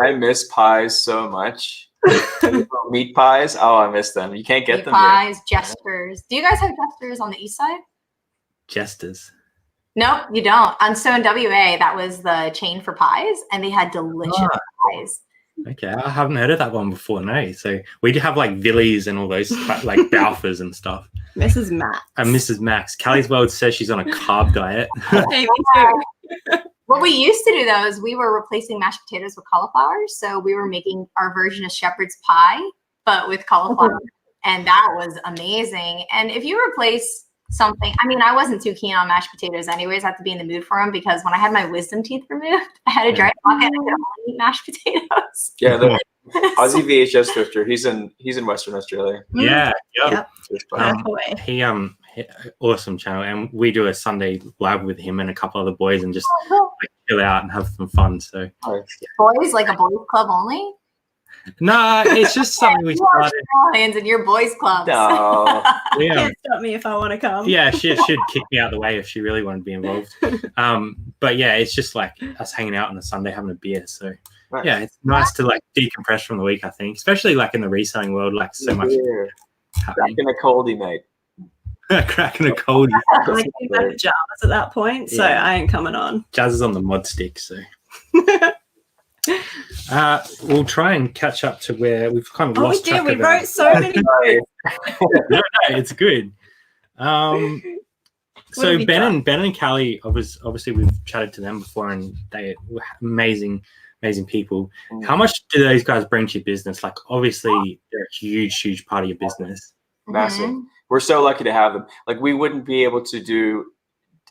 I miss pies so much. Meat pies. Oh, I miss them. You can't get them. Pies, Jesters. Do you guys have Jesters on the east side? Jesters. Nope, you don't. And so in WA, that was the chain for pies, and they had delicious pies. Okay, I haven't heard of that one before. No, so we do have like Villies and all those like Balfours and stuff. Mrs. Max. And Mrs. Max. Callie's World says she's on a carb diet. Hey, me too. What we used to do though is we were replacing mashed potatoes with cauliflower. So we were making our version of shepherd's pie, but with cauliflower. And that was amazing. And if you replace something, I mean, I wasn't too keen on mashed potatoes anyways. I have to be in the mood for them because when I had my wisdom teeth removed, I had a dry pocket and I could only eat mashed potatoes. Yeah, the Aussie VHS Thrifter. He's in Western Australia. Yeah. Yep. He awesome channel, and we do a Sunday live with him and a couple other boys and just like chill out and have some fun. So boys, like a boys club only? No, it's just something we started. Australians and your boys clubs. No. You can't stop me if I want to come. Yeah, she should kick me out of the way if she really wanted to be involved. But yeah, it's just like us hanging out on a Sunday having a beer. So Nice. Yeah, it's nice to like decompress from the week, I think, especially like in the reselling world, like so much happening. Cracking a coldie, mate. Cracking a coldie. Like you've had pajamas at that point, so Yeah. I ain't coming on. Jazz is on the mod stick, so we'll try and catch up to where we've kind of Oh, we lost did. track We of wrote so many notes. no, it's good. So have you done? Ben and Callie, obviously we've chatted to them before, and they were amazing people. How much do those guys bring to your business? Like, obviously they're a huge part of your business. Massive. We're so lucky to have them. Like, we wouldn't be able to do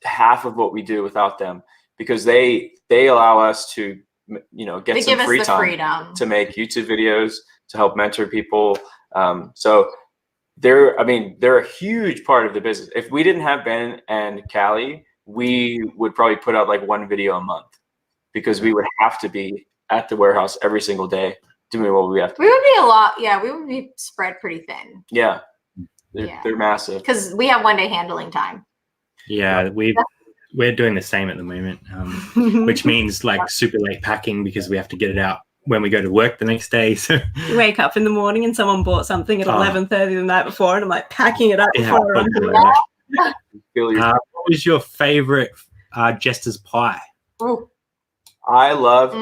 half of what we do without them, because they allow us to, get They some give free us the time freedom to make YouTube videos, to help mentor people. So they're a huge part of the business. If we didn't have Ben and Callie, we would probably put out like one video a month, because we would have to be at the warehouse every single day doing what we have to. We would be a lot. Yeah, we would be spread pretty thin. Yeah. They're massive. Because we have 1 day handling time. Yeah, we're doing the same at the moment, which means like super late packing, because we have to get it out when we go to work the next day. So You wake up in the morning and someone bought something at 11:30 the night before, and I'm like packing it up before I run to work. what was your favorite Jester's pie? Ooh, I love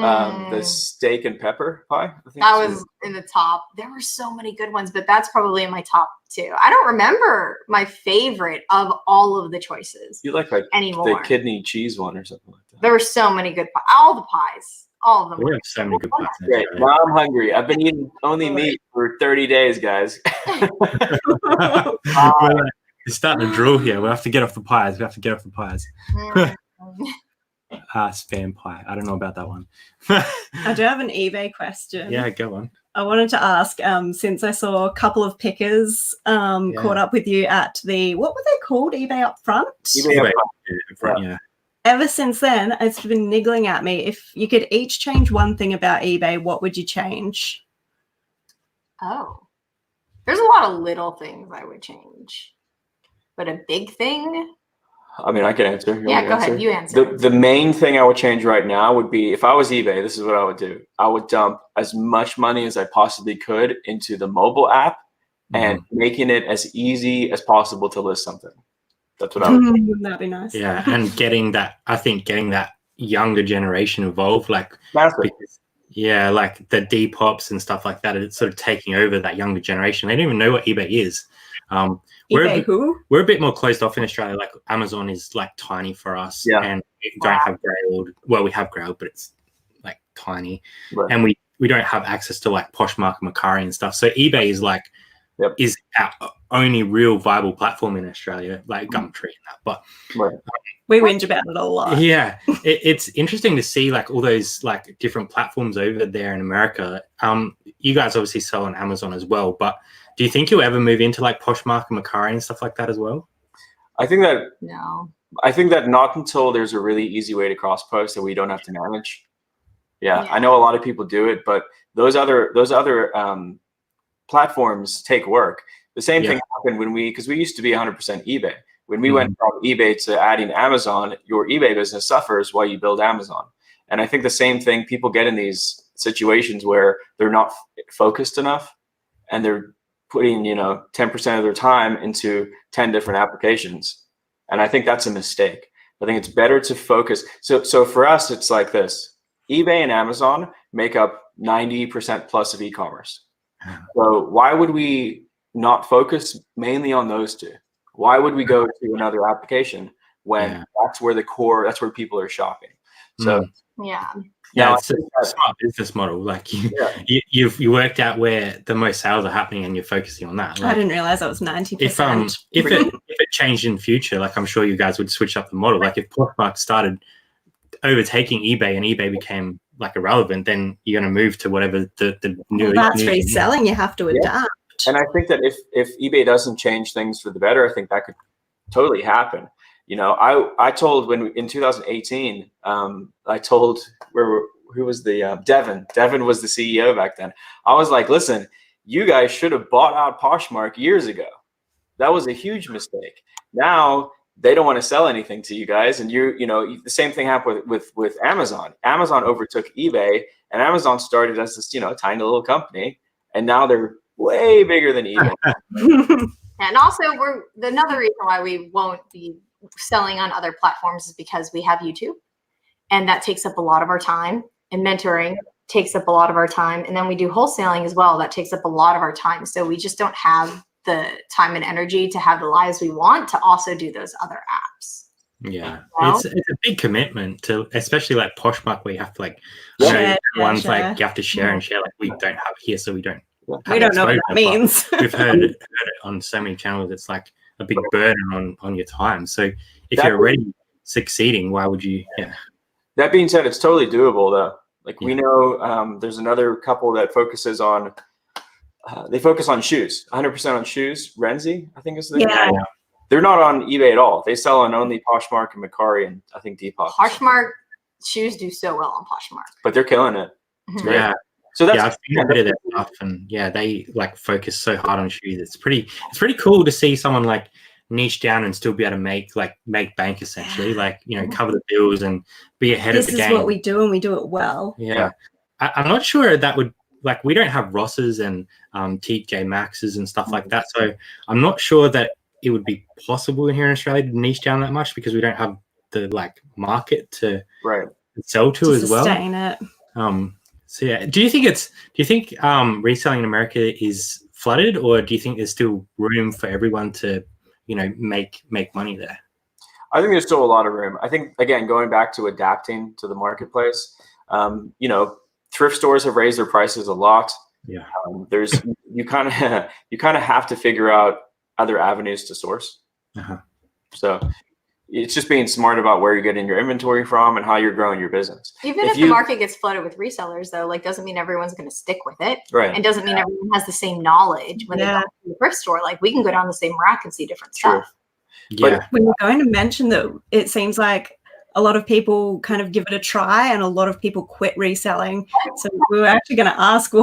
the steak and pepper pie. I think that was in the top. There were so many good ones, but that's probably in my top 2. I don't remember my favorite of all of the choices. You like anymore. the kidney cheese one or something like that. There were so many good pies. All the pies. All of them. We have so many good pies. Great. Now I'm hungry. I've been eating only meat for 30 days, guys. It's starting to drool here. We'll have to get off the pies. Spam pie. I don't know about that one. I do have an eBay question. Yeah, go on. I wanted to ask, since I saw a couple of pickers caught up with you at the, what were they called? eBay up front? eBay up front, yeah. Ever since then, it's been niggling at me. If you could each change one thing about eBay, what would you change? Oh. There's a lot of little things I would change. But a big thing? I mean, I can answer. Yeah, go ahead. You answer. The main thing I would change right now would be, if I was eBay, this is what I would do. I would dump as much money as I possibly could into the mobile app and making it as easy as possible to list something. That's what I would do. That'd be nice. Yeah, and getting that younger generation involved, like, because, yeah, like the Depop's and stuff like that, it's sort of taking over that younger generation. They don't even know what eBay is. We're a bit more closed off in Australia. Like, Amazon is like tiny for us, and we don't have Grailed. Well, we have Grailed, but it's like tiny, and we don't have access to like Poshmark and Mercari and stuff. So eBay is like is our only real viable platform in Australia, like Gumtree and that. But we whinge about it a lot. Yeah, it's interesting to see like all those like different platforms over there in America. You guys obviously sell on Amazon as well, but do you think you'll ever move into like Poshmark and Mercari and stuff like that as well? I think that no. I think that not until there's a really easy way to cross post that we don't have to manage. Yeah, I know a lot of people do it, but those other platforms take work. The same thing happened because we used to be 100% eBay. When we went from eBay to adding Amazon, your eBay business suffers while you build Amazon. And I think the same thing, people get in these situations where they're not focused enough, and they're putting 10% of their time into 10 different applications. And I think that's a mistake. I think it's better to focus. So for us, it's like this: eBay and Amazon make up 90% plus of e-commerce. So why would we not focus mainly on those two? Why would we go to another application when that's where that's where people are shopping? So it's a smart business model. Like you worked out where the most sales are happening, and you're focusing on that. Like, I didn't realize that was 90%. If it changed in future, like, I'm sure you guys would switch up the model. Like, if Postcard started overtaking eBay and eBay became like irrelevant, then you're going to move to whatever the new. That's reselling. You have to adapt. And I think that if eBay doesn't change things for the better, I think that could totally happen. I told in 2018, I told who was the Devin. Devin was the CEO back then. I was like, listen, you guys should have bought out Poshmark years ago. That was a huge mistake. Now they don't want to sell anything to you guys, and the same thing happened with Amazon. Amazon overtook eBay, And Amazon started as this, tiny little company, and now they're way bigger than eBay. And also, another reason why we won't be selling on other platforms is because we have YouTube, and that takes up a lot of our time, and mentoring takes up a lot of our time, and then we do wholesaling as well. That takes up a lot of our time. So we just don't have the time and energy to have the lives we want to also do those other apps. Yeah, it's a big commitment to, especially like Poshmark, where you have to like show ones like you have to share and share. Like we don't have here, so we don't. We don't know what that means. We've heard it on so many channels. It's like a big burden on your time. So if you're already succeeding, why would you? Yeah. That being said, it's totally doable though. Like we know there's another couple that focuses on. They focus on shoes, 100% on shoes. Renzi, I think is the name. They're not on eBay at all. They sell on only Poshmark and Macari and I think Depop. Poshmark shoes do so well on Poshmark. But they're killing it. Yeah. So that's I've seen a bit of their stuff, and they like focus so hard on shoes. It's pretty cool to see someone like niche down and still be able to make bank essentially, like cover the bills and be ahead of the game. This is what we do, and we do it well. Yeah. I'm not sure that would. Like we don't have Rosses and TJ Maxes and stuff like that. So I'm not sure that it would be possible here in Australia to niche down that much because we don't have the market to sell to as well. Sustain it. So yeah, do you think reselling in America is flooded, or do you think there's still room for everyone to, make money there? I think there's still a lot of room. I think again, going back to adapting to the marketplace, thrift stores have raised their prices a lot. Yeah. There's you kind of have to figure out other avenues to source. So it's just being smart about where you're getting your inventory from and how you're growing your business. Even if the market gets flooded with resellers, though, doesn't mean everyone's going to stick with it, right? And doesn't mean everyone has the same knowledge when they go to the thrift store. Like we can go down the same rack and see different stuff. Yeah. But when you're going to mention that, it seems like a lot of people kind of give it a try, and a lot of people quit reselling. So we were actually going to ask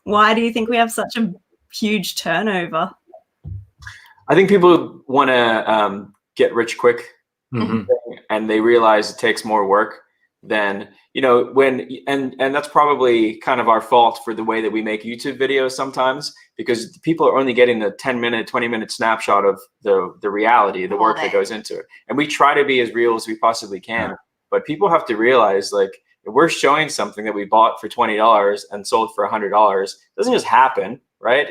why do you think we have such a huge turnover? I think people want to get rich quick, and they realize it takes more work than and that's probably kind of our fault for the way that we make YouTube videos sometimes, because people are only getting the 10-minute, 20-minute snapshot of the reality, the work that goes into it. And we try to be as real as we possibly can, but people have to realize, like, if we're showing something that we bought for $20 and sold for $100, it doesn't just happen, right?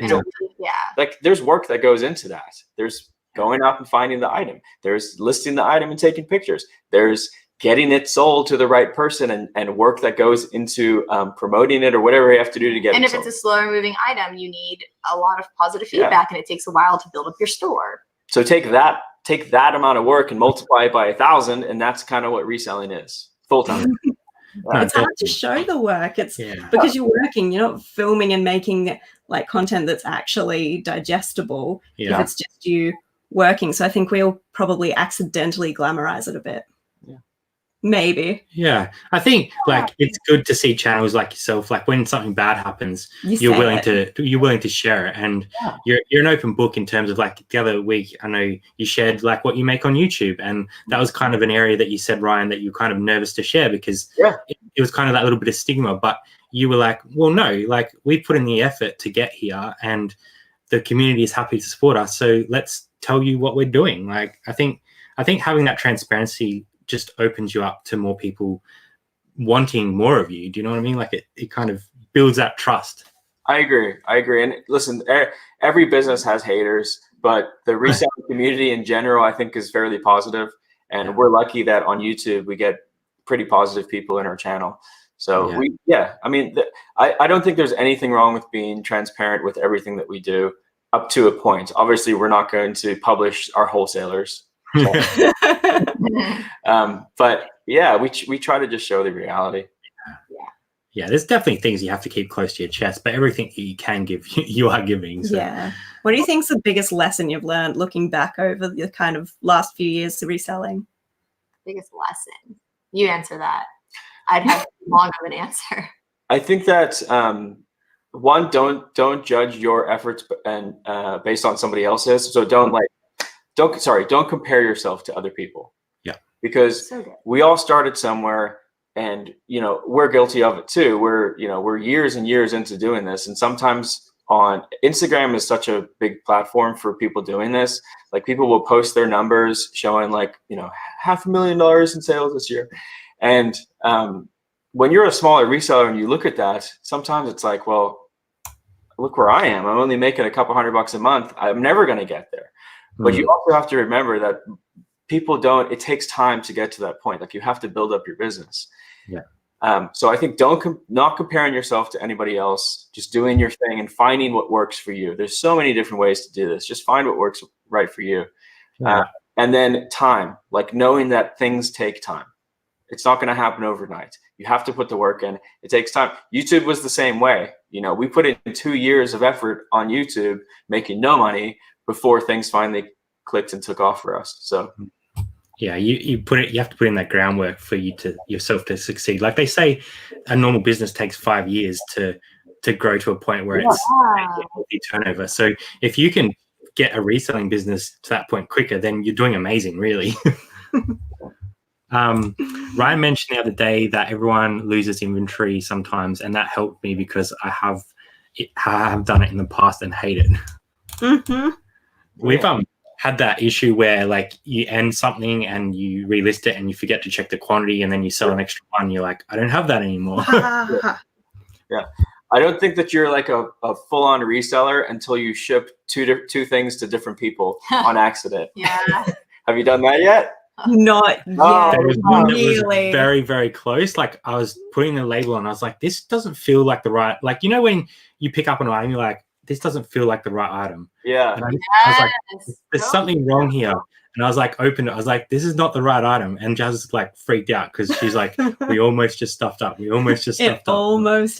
Like there's work that goes into that. There's going up and finding the item. There's listing the item and taking pictures. There's getting it sold to the right person and work that goes into promoting it or whatever you have to do to get it sold. And if it's a slower moving item, you need a lot of positive feedback, and it takes a while to build up your store. So take that amount of work and multiply it by 1,000, and that's kind of what reselling is full time. It's hard to show the work. It's because you're working, you're not filming and making like content that's actually digestible if it's just you working. So I think we'll probably accidentally glamorize it a bit. Maybe. Yeah. I think it's good to see channels like yourself, like when something bad happens, you're willing to share it, and you're an open book in terms of, like, the other week I know you shared like what you make on YouTube, and that was kind of an area that you said, Ryan, that you're kind of nervous to share because it was kind of that little bit of stigma, but you were like, well, no, like we put in the effort to get here and the community is happy to support us, so let's tell you what we're doing. Like I think having that transparency just opens you up to more people wanting more of you. Do you know what I mean? Like it kind of builds that trust. I agree. And listen, every business has haters, but the reselling community in general, I think, is fairly positive. And we're lucky that on YouTube, we get pretty positive people in our channel. So I mean, I don't think there's anything wrong with being transparent with everything that we do up to a point. Obviously, we're not going to publish our wholesalers. But we try to just show the reality. Yeah, there's definitely things you have to keep close to your chest, but everything you can give, you are giving. So. Yeah. What do you think is the biggest lesson you've learned looking back over the kind of last few years of reselling? Biggest lesson? You answer that. I'd have long of an answer. I think that one, don't judge your efforts and based on somebody else's. So don't compare yourself to other people. Yeah. Because we all started somewhere. And, we're guilty of it too. We're years and years into doing this. And sometimes on Instagram is such a big platform for people doing this. Like people will post their numbers showing like, $500,000 in sales this year. And when you're a smaller reseller and you look at that, sometimes it's like, well, look where I am. I'm only making a couple $100 a month. I'm never going to get there. But you also have to remember that it takes time to get to that point. Like you have to build up your business. Yeah. So I think not comparing yourself to anybody else, just doing your thing and finding what works for you. There's so many different ways to do this. Just find what works right for you. Yeah. And then time, like knowing that things take time. It's not going to happen overnight. You have to put the work in. It takes time. YouTube was the same way. We put in 2 years of effort on YouTube, making no money before things finally clicked and took off for us. So yeah, you have to put in that groundwork for yourself to succeed. Like they say, a normal business takes 5 years to grow to a point where it's a healthy turnover. So if you can get a reselling business to that point quicker, then you're doing amazing, really. Ryan mentioned the other day that everyone loses inventory sometimes, and that helped me because I have done it in the past and hate it. Mm-hmm. We've had that issue where like you end something and you relist it and you forget to check the quantity, and then you sell an extra one. You're like, I don't have that anymore. Yeah. I don't think that you're like a full-on reseller until you ship two things to different people on accident. Yeah. Have you done that yet? Not yet. There was one that was Really? very, very close. Like I was putting the label on, I was like, this doesn't feel like the right, like, when you pick up an item, you're like, this doesn't feel like the right item. Yeah. And I was like, there's something wrong here. And I was like, opened it. I was like, this is not the right item. And Jazz like freaked out because she's like, we almost just stuffed up. It almost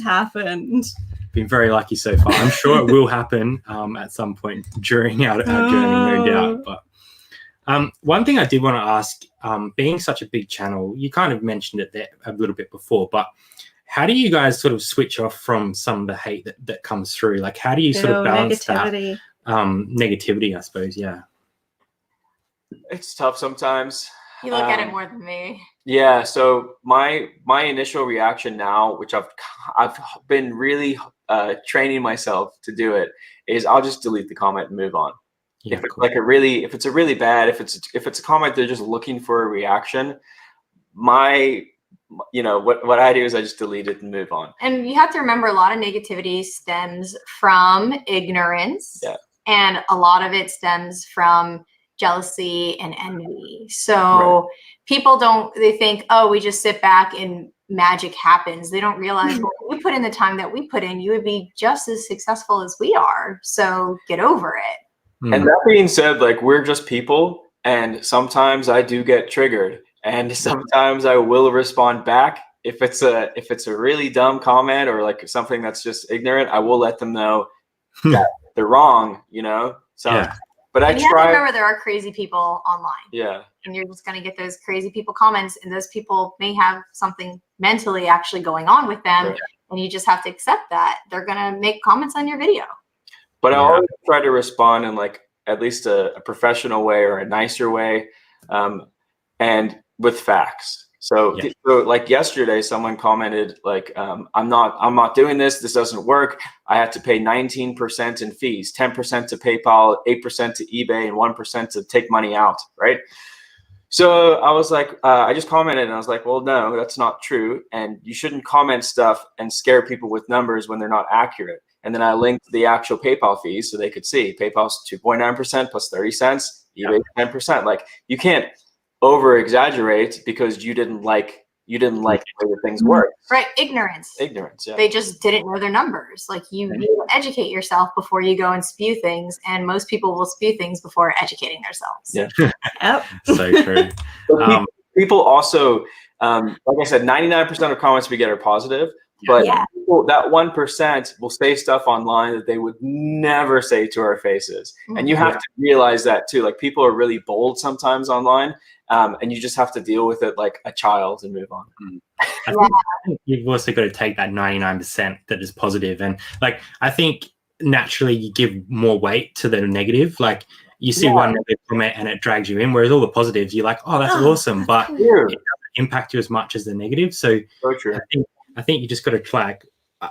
happened. Been very lucky so far. I'm sure it will happen at some point during our journey, no doubt. But one thing I did want to ask, being such a big channel, you kind of mentioned it there a little bit before, but how do you guys sort of switch off from some of the hate that comes through? Like, how do you sort of balance negativity. that negativity, I suppose? Yeah. It's tough sometimes. You look at it more than me. Yeah. So my initial reaction now, which I've been really training myself to do it, is I'll just delete the comment and move on. Yeah, if it's cool. if it's a really bad, if it's a comment they're just looking for a reaction, what I do is I just delete it and move on. And you have to remember, a lot of negativity stems from ignorance. Yeah. And a lot of it stems from jealousy and envy. So people they think, oh, we just sit back and magic happens. They don't realize, well, if we put in the time that we put in, you would be just as successful as we are. So get over it. And that being said, like, we're just people, and sometimes I do get triggered, and sometimes I will respond back. If it's a really dumb comment or like something that's just ignorant, I will let them know that they're wrong, So, Yeah. But And you have to remember, there are crazy people online. Yeah. And you're just going to get those crazy people comments, and those people may have something mentally actually going on with them. Right. And you just have to accept that they're going to make comments on your video. But I always try to respond in like at least a professional way or a nicer way, and with facts. So like yesterday, someone commented like, I'm not doing this. This doesn't work. I had to pay 19% in fees, 10% to PayPal, 8% to eBay, and 1% to take money out. Right. So I was like, I just commented and I was like, well, no, that's not true. And you shouldn't comment stuff and scare people with numbers when they're not accurate. And then I linked the actual PayPal fees so they could see PayPal's 2.9% plus 30 cents, eBay 10%. Like, you can't over exaggerate because you didn't like the way that things work. Right. Ignorance. Yeah. They just didn't know their numbers. Like, you need to educate yourself before you go and spew things. And most people will spew things before educating themselves. Yeah. Yep. So true. People also, like I said, 99% of comments we get are positive. But people, that 1% will say stuff online that they would never say to our faces. And you have to realize that too. Like, people are really bold sometimes online, and you just have to deal with it like a child and move on. I think you've also got to take that 99% that is positive. And like, I think naturally you give more weight to the negative. Like, you see one negative comment and it drags you in, whereas all the positives, you're like, oh, that's awesome. But impact you as much as the negative. So true. I think you just got to try.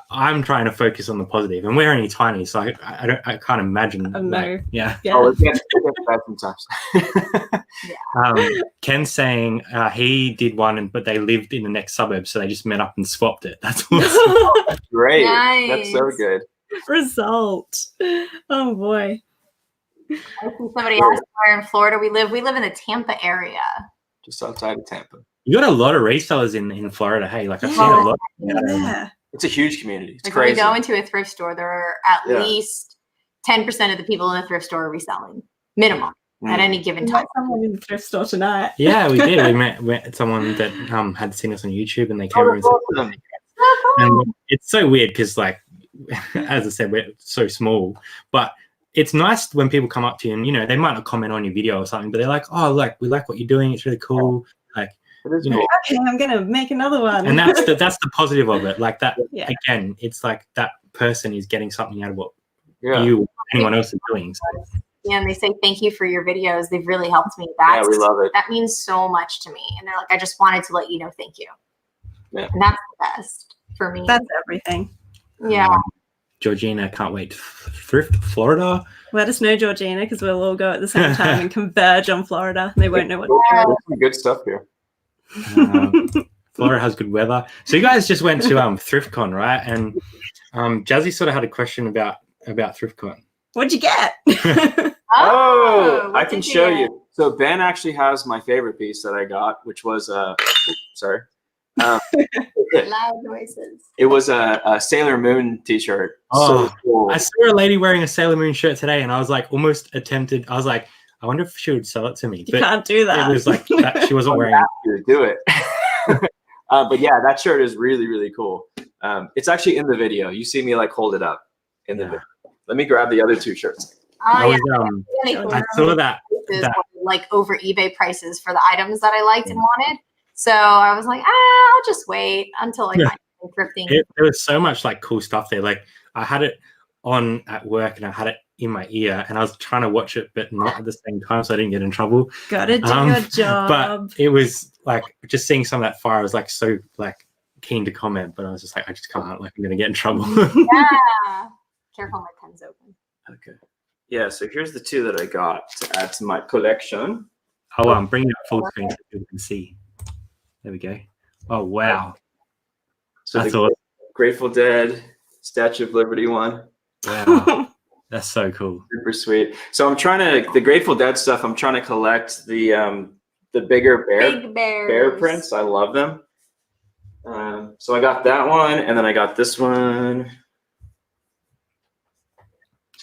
I'm trying to focus on the positive, and we're only tiny, so I can't imagine. Yeah. Oh, it gets bad sometimes. Ken's saying he did one, but they lived in the next suburb, so they just met up and swapped it. That's awesome. That's great. Nice. That's so good. Result. Oh boy. I see somebody asked where in Florida we live. We live in the Tampa area. Just outside of Tampa. You got a lot of resellers in Florida. Hey, like I've seen a lot. Yeah. It's a huge community. It's like crazy. When we go into a thrift store, there are at least 10% of the people in the thrift store are reselling, minimum, at any given time. Someone in the thrift store tonight. Yeah, we did. We met someone that had seen us on YouTube, and they came over and awesome. and it's so weird because, like, as I said, we're so small, but it's nice when people come up to you and, you know, they might not comment on your video or something, but they're like, oh, like, we like what you're doing. It's really cool. Like, you know, okay, I'm gonna make another one. and that's the positive of it. Like that, again, it's like that person is getting something out of what you or anyone else is doing. So. Yeah, and they say, thank you for your videos. They've really helped me. We love it. That means so much to me. And they're like, I just wanted to let you know, thank you. Yeah. And that's the best for me. That's everything. Yeah. Georgina, can't wait. Thrift Florida. Let us know, Georgina, because we'll all go at the same time and converge on Florida. They won't know what to do. There's some good stuff here. Florida has good weather. So you guys just went to ThriftCon, right? And Jazzy sort of had a question about ThriftCon. What'd you get? I can show you. So Ben actually has my favorite piece that I got, which was sorry. Loud noises. It was a Sailor Moon t-shirt. Oh, so cool. I saw a lady wearing a Sailor Moon shirt today, and I was like, almost tempted. I was like, I wonder if she would sell it to me. You can't do that. It was like that, she wasn't wearing it. Do it. But yeah, that shirt is really, really cool. It's actually in the video. You see me like hold it up in the video. Let me grab the other two shirts. I saw that like over eBay prices for the items that I liked and wanted. So I was like, I'll just wait until I find thrifting. There was so much like cool stuff there. Like I had it on at work and I had it in my ear and I was trying to watch it, but not at the same time, so I didn't get in trouble. Gotta do your job. But it was like just seeing some of that fire. I was like so like keen to comment, but I was just like, I just can't. Like I'm gonna get in trouble. Yeah. Careful, my pen's open. Okay. Yeah. So here's the two that I got to add to my collection. Oh, I'm bringing it full screen so people can see. There we go. Oh wow. So that's the awesome. Grateful Dead Statue of Liberty one. Wow. That's so cool. Super sweet. So I'm trying to the Grateful Dead stuff. I'm trying to collect the bigger bear prints. I love them. So I got that one, and then I got this one.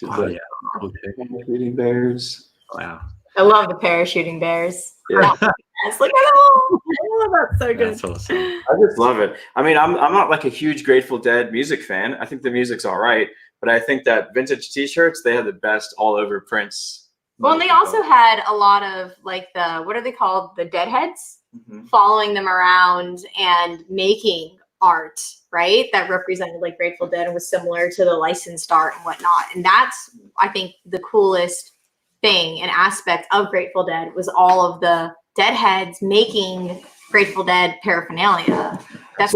Oh yeah. Parachuting bears. Wow. I love the parachuting bears. Yeah. Yes, look at them all. Oh, that's so good. That's awesome. I just love it. I mean, I'm not like a huge Grateful Dead music fan. I think the music's all right, but I think that vintage T-shirts, they had the best all over prints. Well, and they also had a lot of like what are they called? The deadheads following them around and making art, right? That represented like Grateful Dead and was similar to the licensed art and whatnot. And that's, I think, the coolest thing and aspect of Grateful Dead was all of the deadheads making Grateful Dead paraphernalia. That's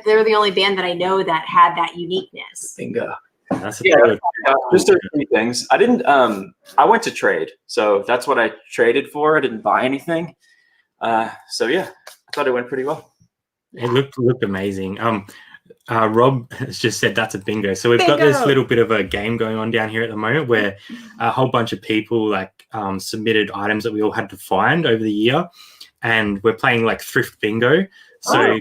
they're the only band that I know that had that uniqueness. Bingo. That's just a few things. I didn't. I went to trade, so that's what I traded for. I didn't buy anything. So yeah, I thought it went pretty well. It looked amazing. Rob has just said that's a bingo. So we've got this little bit of a game going on down here at the moment where a whole bunch of people like submitted items that we all had to find over the year, and we're playing like thrift bingo. So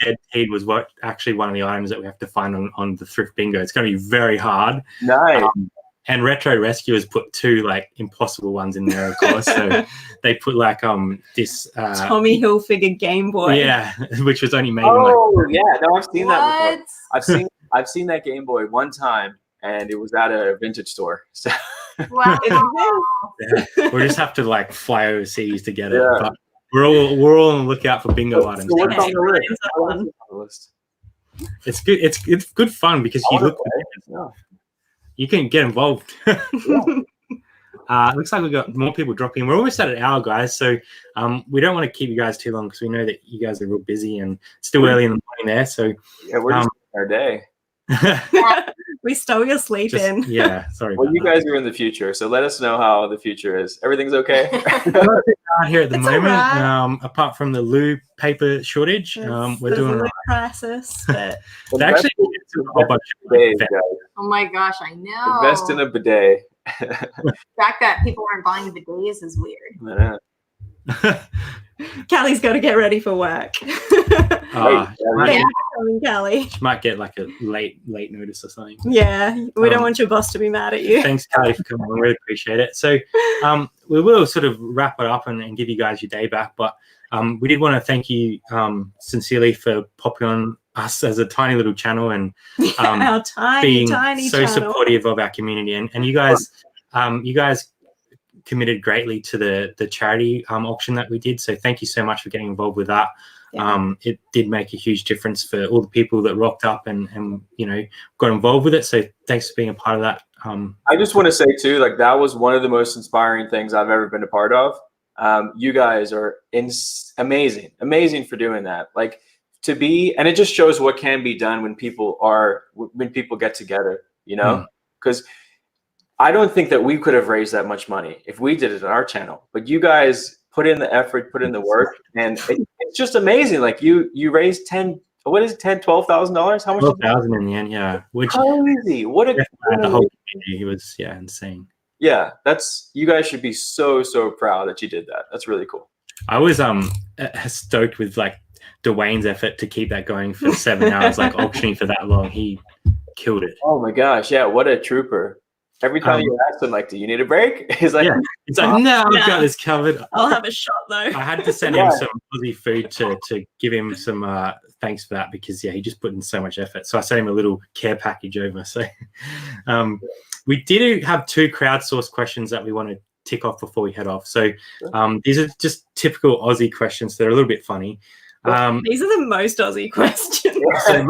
Dead Teed was actually one of the items that we have to find on the thrift bingo. It's going to be very hard. Nice. And Retro Rescuers put two like impossible ones in there, of course. So they put like this Tommy Hilfiger Game Boy. Yeah, which was only made. Oh yeah, no, I've seen that before. What? I've seen that Game Boy one time, and it was at a vintage store. So Wow. We'll just have to like fly overseas to get it. Yeah. But we're all on the lookout for bingo items. So what's on the list? It's good. It's good fun because you look. You can get involved. Looks like we've got more people dropping. We're almost at an hour, guys. So we don't want to keep you guys too long because we know that you guys are real busy and still early in the morning there. So yeah, we're just our day. We stole your sleep in. Yeah, sorry. Well, you guys are in the future, so let us know how the future is. Everything's okay? Here at the It's moment, alright. apart from the loo paper shortage, There's we're doing a all right. crisis, but They actually a whole bunch of Bidets, vet- guys. Oh my gosh, I know. Invest in a bidet. The fact that people aren't buying bidets is weird. Yeah. Callie's got to get ready for work. Ah, Thank you for coming, Callie. might get like a late notice or something. Yeah, we don't want your boss to be mad at you. Thanks, Callie, for coming. We really appreciate it. So we will sort of wrap it up and give you guys your day back. But we did want to thank you sincerely for popping on us as a tiny little channel and Our being tiny so channel. supportive of our community. And you guys committed greatly to the charity auction that we did. So thank you so much for getting involved with that. Yeah. It did make a huge difference for all the people that rocked up and got involved with it. So thanks for being a part of that. I just want to say too, like that was one of the most inspiring things I've ever been a part of. You guys are amazing for doing that. Like and it just shows what can be done when people get together, because I don't think that we could have raised that much money if we did it on our channel, but you guys put in the effort, put in the work, and it's just amazing. Like you raised $12,000? How much? $12,000 in the end, yeah. Which crazy. What a the whole community was insane. Yeah, you guys should be so proud that you did that. That's really cool. I was stoked with like Dwayne's effort to keep that going for 7 hours, like auctioning for that long. He killed it. Oh my gosh, yeah, what a trooper. Every time you ask him, like, do you need a break? He's like, it's like, no, I've got this covered. I'll have a shot though. I had to send him some Aussie food to give him some thanks for that because he just put in so much effort. So I sent him a little care package over. So we did have 2 crowdsourced questions that we want to tick off before we head off. So these are just typical Aussie questions. They're a little bit funny. These are the most Aussie questions. So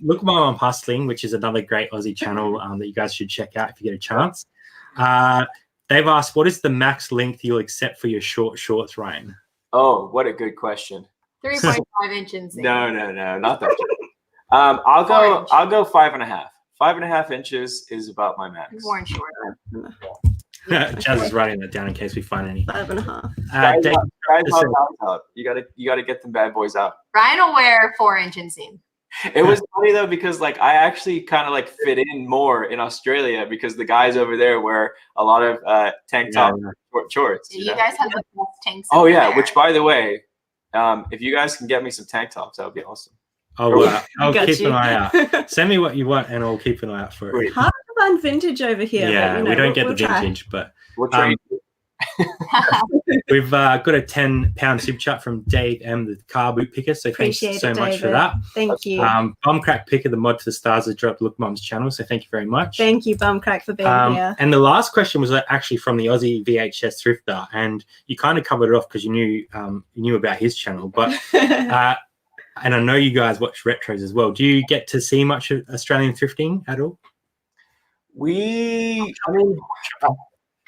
Look Mom I'm Hustling, which is another great Aussie channel that you guys should check out if you get a chance. They've asked, what is the max length you'll accept for your short shorts, Ryan? Oh, what a good question. 3.5 inches. No, not that. I'll go 5.5. 5.5 inches is about my max. More and shorter. Jazz is writing that down in case we find any. 5.5. You gotta get them bad boys out. Ryan will wear 4-inch inseam. It was funny though because like I actually kind of like fit in more in Australia because the guys over there wear a lot of tank top shorts. You guys have the best tanks. Oh yeah, there. Which by the way, if you guys can get me some tank tops, that would be awesome. I'll keep an eye out. Send me what you want and I'll keep an eye out for it. Hard to find vintage over here. Yeah, but, we don't get the vintage, but we'll try. We've got a £10 super chat from Dave M, the car boot picker. So thanks so much for that. Thank you. Bumcrack Picker, the mod to the stars, has dropped Look Mom's channel. So thank you very much. Thank you, Bumcrack, for being here. And the last question was actually from the Aussie VHS Thrifter, and you kind of covered it off because you knew about his channel, but. And I know you guys watch retros as well. Do you get to see much of Australian thrifting at all?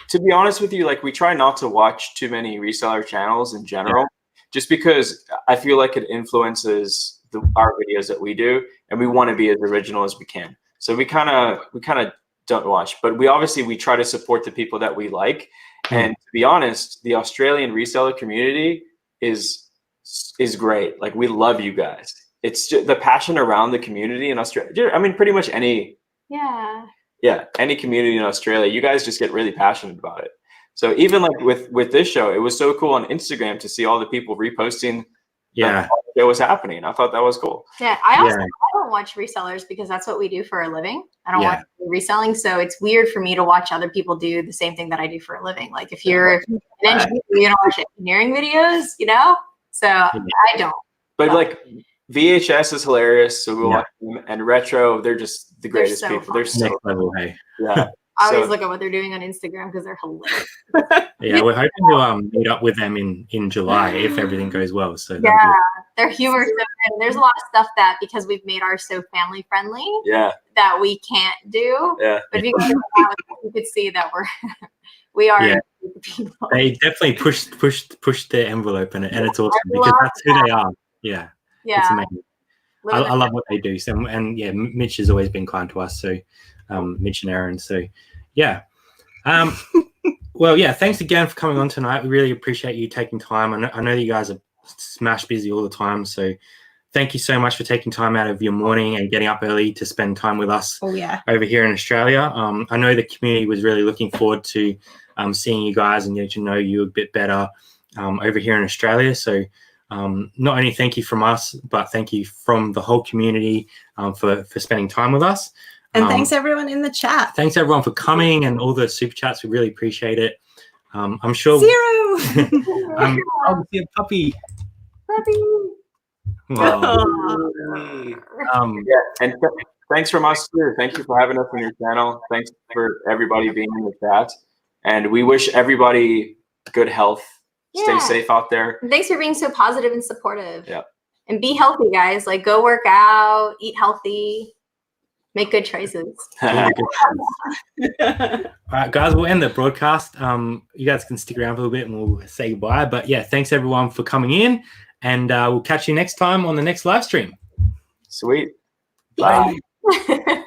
To be honest with you, like we try not to watch too many reseller channels in general, just because I feel like it influences our videos that we do, and we want to be as original as we can. So we kind of don't watch, but we try to support the people that we like. And to be honest, the Australian reseller community is great. Like we love you guys. It's just the passion around the community in Australia. I mean, pretty much any community in Australia, you guys just get really passionate about it. So even like with this show, it was so cool on Instagram to see all the people reposting that was happening. I thought that was cool. Yeah, I don't watch resellers because that's what we do for a living. I don't watch reselling, so it's weird for me to watch other people do the same thing that I do for a living. Like if you're an engineer, you don't watch engineering videos, So I don't. But like VHS is hilarious, so we watch them, and retro, they're just the greatest people. They're so next level, hey. Yeah. I always look at what they're doing on Instagram because they're hilarious. Yeah, we're hoping to meet up with them in July if everything goes well. So their humor is so good. There's a lot of stuff that because we've made ours so family friendly, that we can't do. Yeah. But if you guys you could see that we're We are Yeah. people. They definitely push the envelope, and it's awesome because that's who they are. Yeah. It's amazing. I love what they do. So, and yeah, Mitch has always been kind to us. So, Mitch and Aaron. So, yeah. Well, yeah. Thanks again for coming on tonight. We really appreciate you taking time. I know that you guys are smash busy all the time. So, thank you so much for taking time out of your morning and getting up early to spend time with us. Oh yeah. Over here in Australia. I know the community was really looking forward to seeing you guys and getting to know you a bit better over here in Australia. So. Not only thank you from us, but thank you from the whole community for spending time with us. And thanks everyone in the chat. Thanks everyone for coming and all the super chats. We really appreciate it. I'm sure. 0. Oh, see a puppy. Wow. Yeah, and thanks from us too. Thank you for having us on your channel. Thanks for everybody being in the chat. And we wish everybody good health. Stay safe out there. And thanks for being so positive and supportive. Yeah. And be healthy, guys. Like, go work out, eat healthy, make good choices. All right, guys, we'll end the broadcast. You guys can stick around for a little bit and we'll say goodbye. But yeah, thanks everyone for coming in, and we'll catch you next time on the next live stream. Sweet. Bye. Yeah.